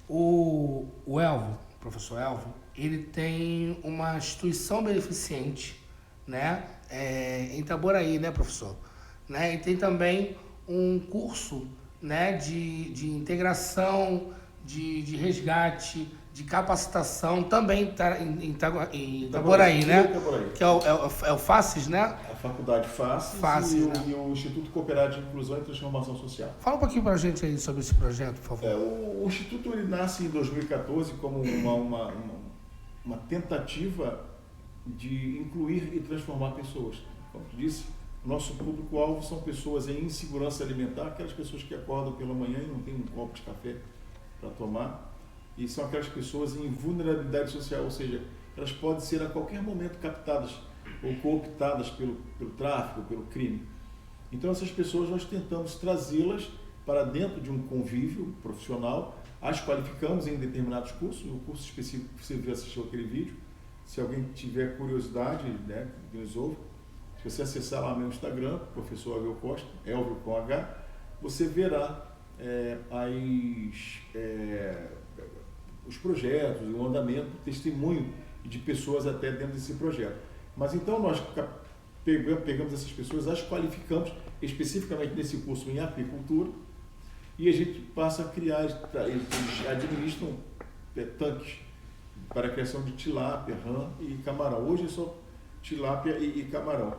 O Elvio, o professor Elvio, ele tem uma instituição beneficente, né? Em Itaboraí, né, professor? Né? E tem também um curso, né, de integração, de resgate, de capacitação, também em Itaboraí, né? Que é o FACES, né? A Faculdade FACES, né? E o Instituto Cooperado de Inclusão e Transformação Social. Fala um pouquinho pra gente aí sobre esse projeto, por favor. O Instituto ele nasce em 2014 como uma tentativa de incluir e transformar pessoas. Como tu disse, nosso público-alvo são pessoas em insegurança alimentar, aquelas pessoas que acordam pela manhã e não tem um copo de café para tomar. E são aquelas pessoas em vulnerabilidade social, ou seja, elas podem ser a qualquer momento captadas ou cooptadas pelo tráfico, pelo crime. Então essas pessoas nós tentamos trazê-las para dentro de um convívio profissional, as qualificamos em determinados cursos, no curso específico que você assistiu aquele vídeo. Se alguém tiver curiosidade, né, que nos ouve, se você acessar lá meu Instagram, professor Elvio Costa, Elvio com H, você verá os projetos, o andamento, o testemunho de pessoas até dentro desse projeto. Mas então nós pegamos essas pessoas, as qualificamos especificamente nesse curso em apicultura e a gente passa a criar, eles administram tanques para a criação de tilápia, rã e camarão. Hoje é só tilápia e camarão.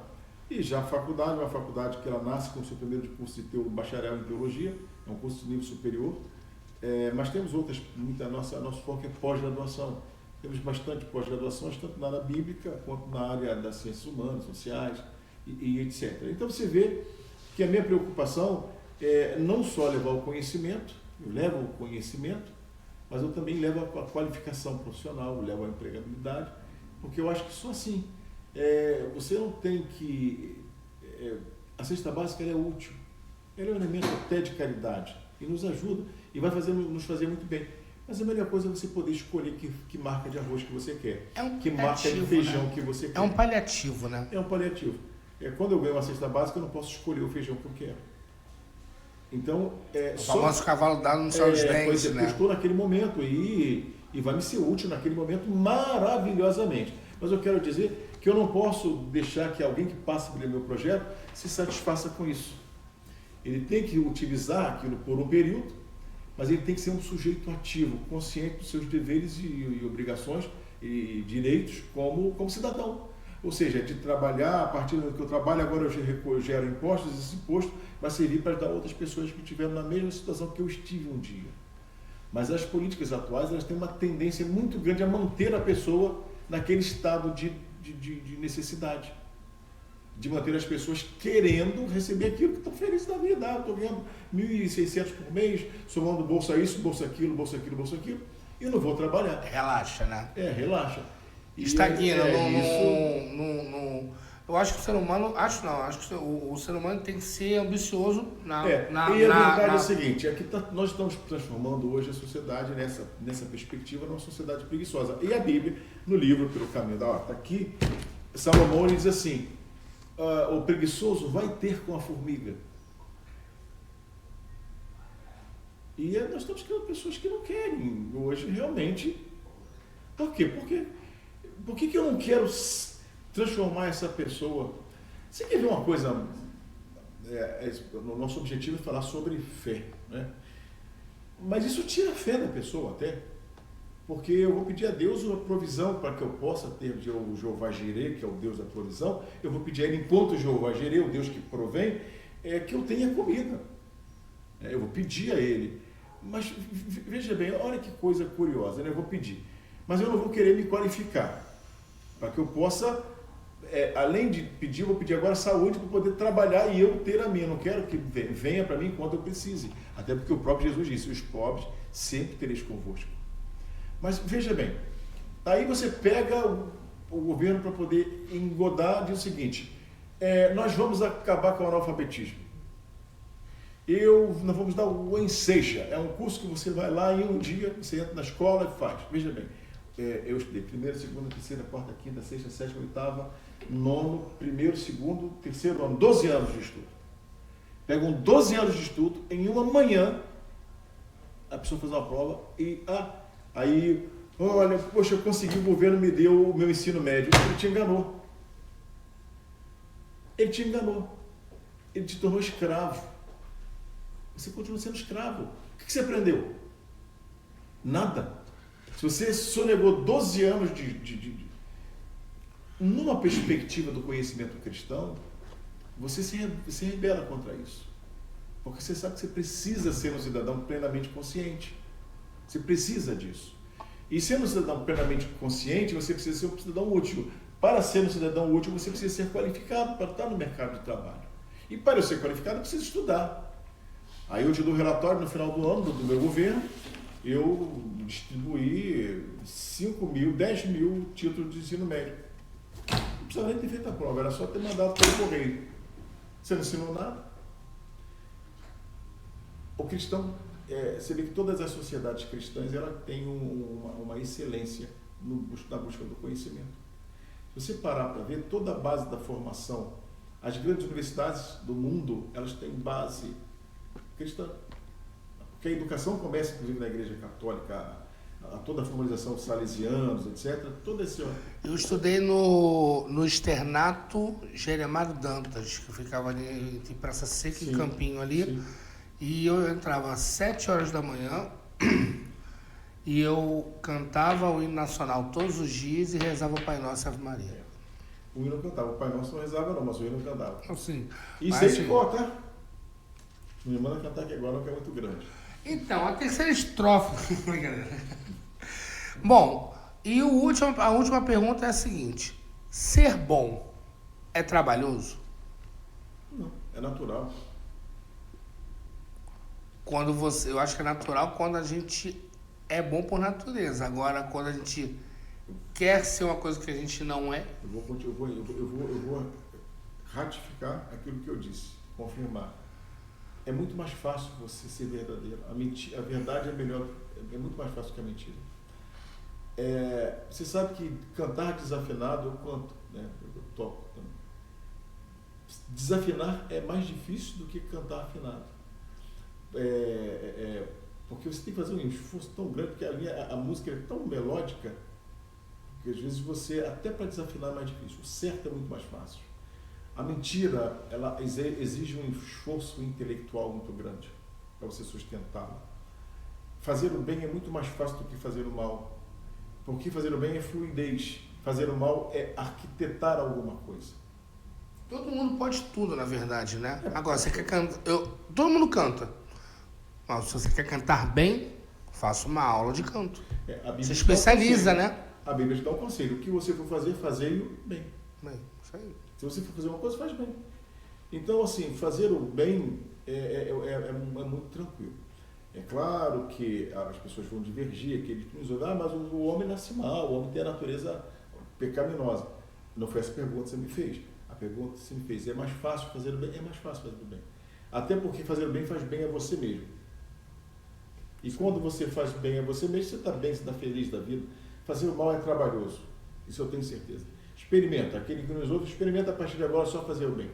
E já a faculdade, uma faculdade que ela nasce com o seu primeiro curso de bacharel em teologia, é um curso de nível superior, mas temos outras, nosso foco é pós-graduação. Temos bastante pós-graduações, tanto na área bíblica, quanto na área das ciências humanas, sociais e etc. Então você vê que a minha preocupação é não só levar o conhecimento, eu levo o conhecimento, mas eu também levo a qualificação profissional, eu levo a empregabilidade, porque eu acho que só assim, você não tem que... a cesta básica ela é útil, ela é um elemento até de caridade e nos ajuda e vai nos fazer muito bem. Mas a melhor coisa é você poder escolher que marca de arroz que você quer, que marca de feijão, né, que você quer. É um paliativo, né? É um paliativo. Quando eu ganho uma cesta básica, eu não posso escolher o feijão que eu quero. Então, o famoso cavalo dado no céu dos dentes, né? Eu estou naquele momento e vai me ser útil naquele momento maravilhosamente. Mas eu quero dizer que eu não posso deixar que alguém que passe pelo meu projeto se satisfaça com isso. Ele tem que utilizar aquilo por um período, mas ele tem que ser um sujeito ativo, consciente dos seus deveres e obrigações e direitos como cidadão. Ou seja, de trabalhar, a partir do que eu trabalho, agora eu gero impostos, esse imposto vai servir para ajudar outras pessoas que estiveram na mesma situação que eu estive um dia. Mas as políticas atuais, elas têm uma tendência muito grande a manter a pessoa naquele estado de necessidade. De manter as pessoas querendo receber aquilo que estão felizes da vida. Estou ganhando 1.600 por mês, somando bolsa isso, bolsa aquilo, bolsa aquilo, bolsa aquilo, e não vou trabalhar. Relaxa, né? Relaxa. Estagna. Eu acho que o ser humano, acho que o ser humano tem que ser ambicioso e a verdade é o seguinte, nós estamos transformando hoje a sociedade nessa perspectiva numa sociedade preguiçosa. E a Bíblia, no livro Pelo Caminho da Horta, aqui, Salomão diz assim, o preguiçoso vai ter com a formiga. E nós estamos criando pessoas que não querem hoje realmente. Por quê? Por que eu não quero transformar essa pessoa? Você quer ver uma coisa? O nosso objetivo é falar sobre fé, né? Mas isso tira a fé da pessoa até. Porque eu vou pedir a Deus uma provisão para que eu possa ter o Jeová Jireh, que é o Deus da provisão. Eu vou pedir a Ele, enquanto Jeová Jireh, o Deus que provém, que eu tenha comida. Eu vou pedir a Ele. Mas veja bem, olha que coisa curiosa, né? Eu vou pedir. Mas eu não vou querer me qualificar. Para que eu possa, além de pedir, eu vou pedir agora saúde para poder trabalhar e eu ter a minha. Eu não quero que venha para mim enquanto eu precise. Até porque o próprio Jesus disse, os pobres sempre tereis convosco. Mas veja bem, aí você pega o governo para poder engodar, diz o seguinte, nós vamos acabar com o analfabetismo. Nós vamos dar o Enseja, é um curso que você vai lá e um dia você entra na escola e faz. Veja bem, eu estudei primeiro, segundo, terceira, quarta, quinta, sexta, sétima, oitava, nono, primeiro, segundo, terceiro ano, 12 anos de estudo. Pegam 12 anos de estudo, em uma manhã, a pessoa faz uma prova e... Aí, olha, poxa, eu consegui, o governo me deu o meu ensino médio. Ele te enganou. Ele te enganou. Ele te tornou escravo. Você continua sendo escravo. O que você aprendeu? Nada. Se você sonegou 12 anos numa perspectiva do conhecimento cristão, você se rebela contra isso. Porque você sabe que você precisa ser um cidadão plenamente consciente. Você precisa disso. E sendo um cidadão plenamente consciente, você precisa ser um cidadão útil. Para ser um cidadão útil, você precisa ser qualificado para estar no mercado de trabalho. E para eu ser qualificado, eu preciso estudar. Aí eu te dou o relatório no final do ano do meu governo, eu distribuí 10 mil títulos de ensino médio. Não precisava nem ter feito a prova, era só ter mandado pelo correio. Você não ensinou nada? O cristão... você vê que todas as sociedades cristãs têm uma excelência na busca do conhecimento. Se você parar para ver, toda a base da formação, as grandes universidades do mundo, elas têm base cristã. Porque a educação começa, inclusive, na Igreja Católica, toda a formalização dos salesianos, etc. Todo esse... Eu estudei no externato Jeremário Dantas, que ficava ali entre Praça Seca e Campinho ali. Sim. E eu entrava às 7 horas da manhã e eu cantava o hino nacional todos os dias e rezava o Pai Nosso e Ave Maria. O hino cantava, o Pai Nosso não rezava não, mas o hino cantava. Assim, isso aí de cor, tá? Não me manda cantar aqui agora, que é muito grande. Então, a terceira estrofe... Bom, e a última pergunta é a seguinte. Ser bom é trabalhoso? Não, é natural. Eu acho que é natural quando a gente é bom por natureza. Agora, quando a gente quer ser uma coisa que a gente não é... Eu vou ratificar aquilo que eu disse, confirmar. É muito mais fácil você ser verdadeiro. A verdade é muito mais fácil que a mentira. Você sabe que cantar desafinado eu canto, né? Eu toco também. Desafinar é mais difícil do que cantar afinado. Porque você tem que fazer um esforço tão grande, porque a música é tão melódica que às vezes até para desafinar é mais difícil. O certo é muito mais fácil. A mentira, ela exige um esforço intelectual muito grande para você sustentá-la. Fazer o bem é muito mais fácil do que fazer o mal. Porque fazer o bem é fluidez. Fazer o mal é arquitetar alguma coisa. Todo mundo pode tudo, na verdade, né? Agora, você quer cantar... Todo mundo canta. Mas se você quer cantar bem, faça uma aula de canto. Você especializa, né? A Bíblia te dá um conselho. O que você for fazer, fazer-o bem. Isso aí. Se você for fazer uma coisa, faz bem. Então, assim, fazer o bem é muito tranquilo. É claro que as pessoas vão divergir, aqueles que nos ouvem, mas o homem nasce mal, o homem tem a natureza pecaminosa. Não foi essa pergunta que você me fez. A pergunta que você me fez, é mais fácil fazer o bem? É mais fácil fazer o bem. Até porque fazer o bem faz bem a você mesmo. E quando você faz bem a você mesmo, você está bem, você está feliz da vida. Fazer o mal é trabalhoso. Isso eu tenho certeza. Experimenta. Aquele que nos ouve, experimenta a partir de agora só fazer o bem.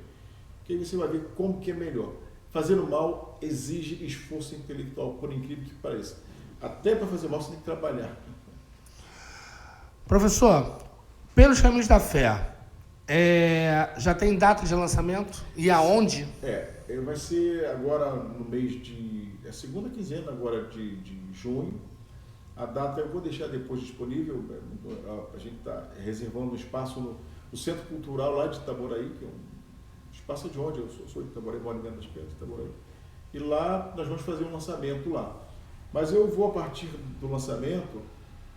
Que aí você vai ver como que é melhor. Fazer o mal exige esforço intelectual, por incrível que pareça. Até para fazer o mal você tem que trabalhar. Professor, pelos caminhos da fé, Já tem data de lançamento? E aonde? Vai ser agora no mês de... É a segunda quinzena agora de junho. A data eu vou deixar depois disponível. A gente está reservando um espaço no Centro Cultural lá de Itaboraí, que é um espaço de onde eu sou de Itaboraí, moro em das Pedras de Itaboraí. E lá nós vamos fazer um lançamento lá. Mas eu vou, a partir do lançamento,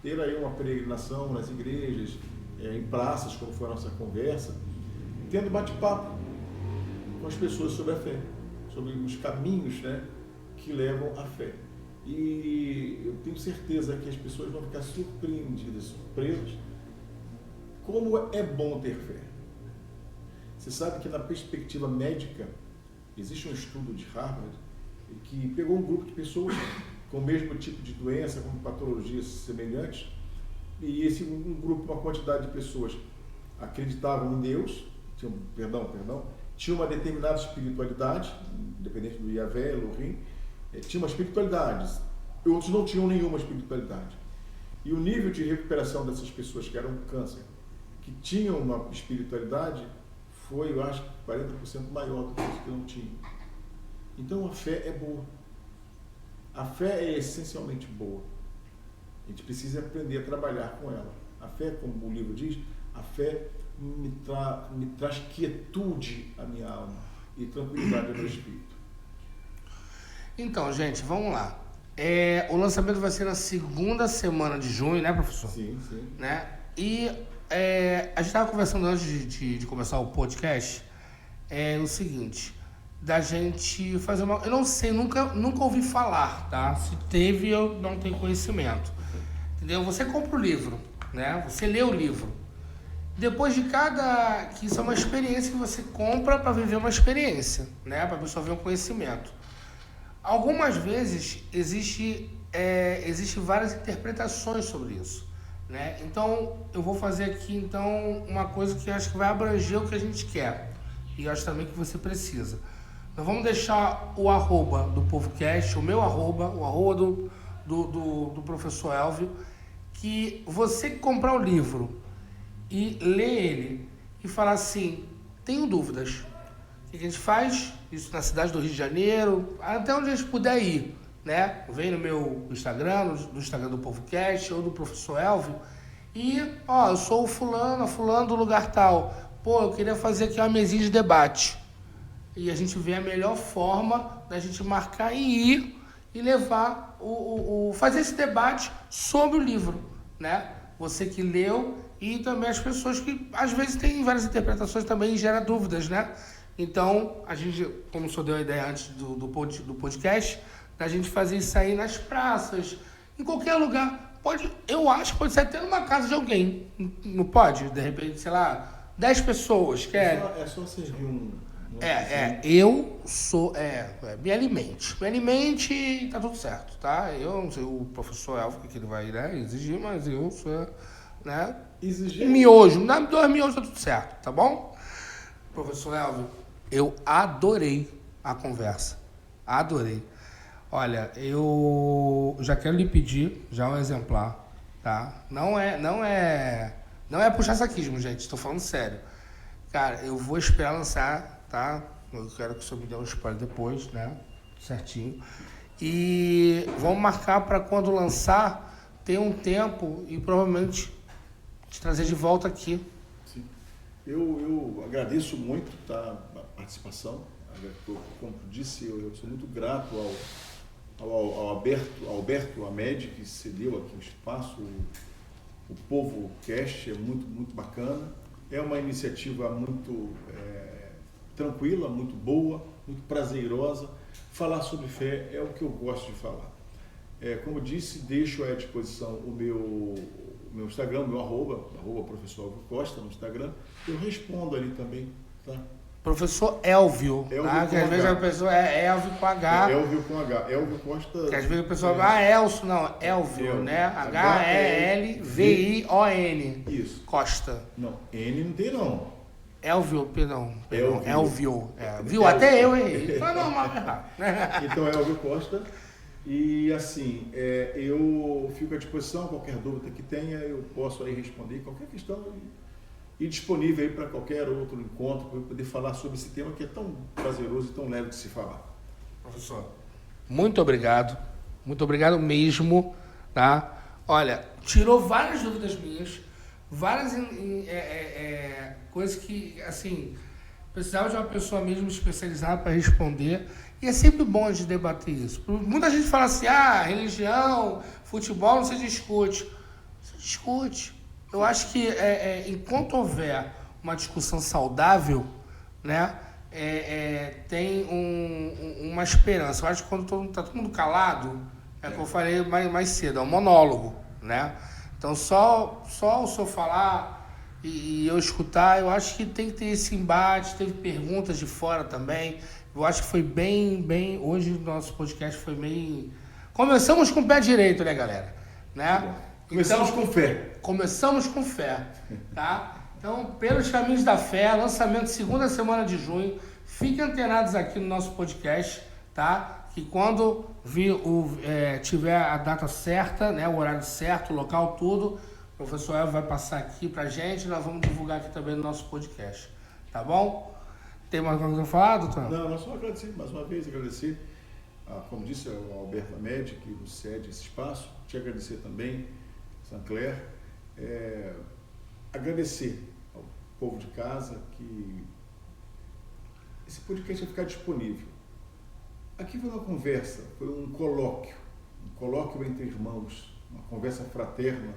ter aí uma peregrinação nas igrejas, em praças, como foi a nossa conversa, tendo bate-papo com as pessoas sobre a fé, sobre os caminhos, né, que levam à fé. E eu tenho certeza que as pessoas vão ficar surpreendidas, surpresas, como é bom ter fé. Você sabe que na perspectiva médica, existe um estudo de Harvard que pegou um grupo de pessoas com o mesmo tipo de doença, com patologias semelhantes, e um grupo, uma quantidade de pessoas acreditavam em Deus, tinha uma determinada espiritualidade, independente do Yahvé, Elohim, tinha uma espiritualidade, e outros não tinham nenhuma espiritualidade. E o nível de recuperação dessas pessoas que eram câncer, que tinham uma espiritualidade, foi, eu acho, 40% maior do que os que não tinham. Então a fé é boa. A fé é essencialmente boa. A gente precisa aprender a trabalhar com ela. A fé, como o livro diz, a fé me traz quietude à minha alma e tranquilidade ao meu espírito. Então, gente, vamos lá. O lançamento vai ser na segunda semana de junho, né, professor? Sim, sim. Né? E a gente estava conversando antes de começar o podcast, o seguinte, da gente fazer uma... Eu não sei, nunca ouvi falar, tá? Se teve, eu não tenho conhecimento. Entendeu? Você compra o livro, né? Você lê o livro. Depois de que isso é uma experiência que você compra para viver uma experiência, né? Para absorver um conhecimento. Algumas vezes existe várias interpretações sobre isso, né? Então eu vou fazer aqui uma coisa que eu acho que vai abranger o que a gente quer e eu acho também que você precisa. Nós vamos deixar o arroba do PovoCast, o meu arroba, o arroba do professor Elvio, que você que comprar o livro e ler ele e falar assim, tenho dúvidas. O que a gente faz? Isso na cidade do Rio de Janeiro, até onde a gente puder ir, né? Vem no meu Instagram, no Instagram do PovoCast ou do professor Elvio e, eu sou o fulano do lugar tal. Eu queria fazer aqui uma mesinha de debate. E a gente vê a melhor forma da gente marcar e ir e levar fazer esse debate sobre o livro, né? Você que leu e também as pessoas que às vezes têm várias interpretações também e gera dúvidas, né? Então, a gente, como o senhor deu a ideia antes do podcast, da gente fazer isso aí nas praças, em qualquer lugar. Eu acho que pode ser até numa casa de alguém. Não pode? De repente, sei lá, 10 pessoas querem. É só servir um... eu sou... me alimente e tá tudo certo, tá? Eu não sei o professor Elvio que ele vai, né, exigir, mas eu sou, né? Exigir? Um miojo, me dá 2 miojos, tá tudo certo, tá bom? Professor Elvio, eu adorei a conversa. Adorei. Olha, eu já quero lhe pedir já um exemplar, tá? Não é puxar saquismo, gente. Estou falando sério. Cara, eu vou esperar lançar, tá? Eu quero que o senhor me dê um spoiler depois, né? Certinho. E vamos marcar para quando lançar, ter um tempo e provavelmente te trazer de volta aqui. Sim. Eu agradeço muito, tá, a participação. Como disse, eu sou muito grato ao Alberto Amed, que cedeu aqui o espaço. O PovoCast é muito, muito bacana. É uma iniciativa muito tranquila, muito boa, muito prazerosa. Falar sobre fé é o que eu gosto de falar. Como eu disse, deixo à disposição o meu Instagram, o meu arroba professor Elvio Costa no Instagram. Eu respondo ali também, tá? Professor Elvio, tá? Que às vezes a pessoa é Elvio com H. Elvio com H. Elvio Costa... Que às vezes a pessoa Elcio, não, Elvio, né? H-E-L-V-I-O-N. Isso. Costa. Não, N não tem não. Elvio, perdão. Elvio. Viu? Elvio. Até eu errei. Foi normal errar. Então, Elvio Costa. E assim, eu fico à disposição, qualquer dúvida que tenha, eu posso aí responder qualquer questão. e disponível aí para qualquer outro encontro, para poder falar sobre esse tema que é tão prazeroso e tão leve de se falar. Professor, muito obrigado mesmo, tá? Olha, tirou várias dúvidas minhas, várias coisas que, assim, precisava de uma pessoa mesmo especializada para responder. E é sempre bom a gente debater isso. Muita gente fala assim, religião, futebol não se discute. Se discute. Eu acho que enquanto houver uma discussão saudável, né, tem uma esperança. Eu acho que quando está todo mundo calado, como eu falei mais cedo, é um monólogo, né? Então só o senhor falar e eu escutar, eu acho que tem que ter esse embate, teve perguntas de fora também. Eu acho que foi bem, hoje o nosso podcast foi bem... Começamos com o pé direito, né, galera? Né? Começamos com fé. Começamos com fé, tá? Então, pelos caminhos da fé, lançamento segunda semana de junho. Fiquem antenados aqui no nosso podcast, tá? Que quando tiver a data certa, né, o horário certo, o local, tudo, o professor Elvio vai passar aqui pra gente e nós vamos divulgar aqui também no nosso podcast, tá bom? Tem mais alguma coisa a falar, doutor? Não, nós só agradecer, mais uma vez, como disse, ao Alberto Amédio, que nos cede esse espaço, te agradecer também, Sancler, agradecer ao povo de casa que esse podcast vai ficar disponível. Aqui foi uma conversa, foi um colóquio entre irmãos, uma conversa fraterna,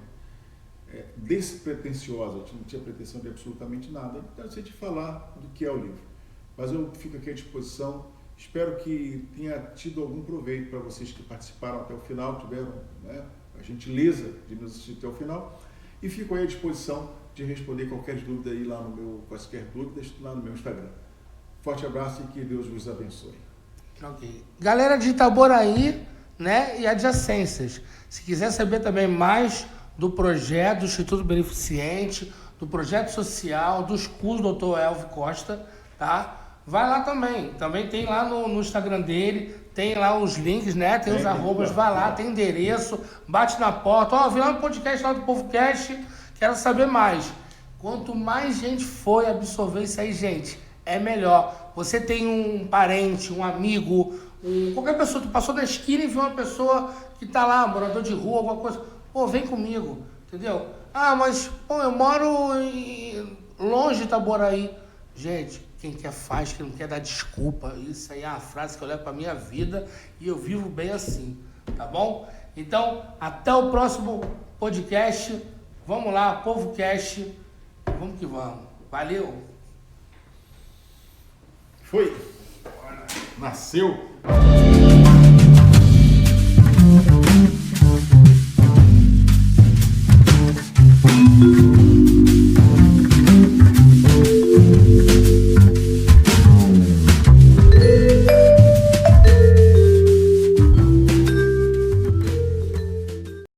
despretensiosa, não tinha pretensão de absolutamente nada, então de falar do que é o livro. Mas eu fico aqui à disposição, espero que tenha tido algum proveito para vocês que participaram até o final, tiveram, né, a gentileza de nos assistir até o final, e fico aí à disposição de responder qualquer dúvida aí quaisquer dúvidas lá no meu Instagram. Forte abraço e que Deus vos abençoe. Ok. Galera de Itaboraí, né, e adjacências, se quiser saber também mais do projeto do Instituto Beneficente, do projeto social, dos cursos do Dr. Elvio Costa, tá? Vai lá também. Também tem lá no Instagram dele, tem lá os links, né? Tem os arrobas, vai lá, tem endereço, bate na porta. Vi lá no podcast lá do PovoCast, quero saber mais. Quanto mais gente for absorver isso aí, gente, é melhor. Você tem um parente, um amigo, qualquer pessoa, tu passou na esquina e viu uma pessoa que tá lá, morador de rua, alguma coisa, vem comigo, entendeu? Mas, eu moro longe de Itaboraí. Gente, quem quer faz, quem não quer dar desculpa. Isso aí é uma frase que eu levo pra minha vida e eu vivo bem assim, tá bom? Então, até o próximo podcast. Vamos lá, PovoCast. Vamos que vamos. Valeu! Foi! Nasceu!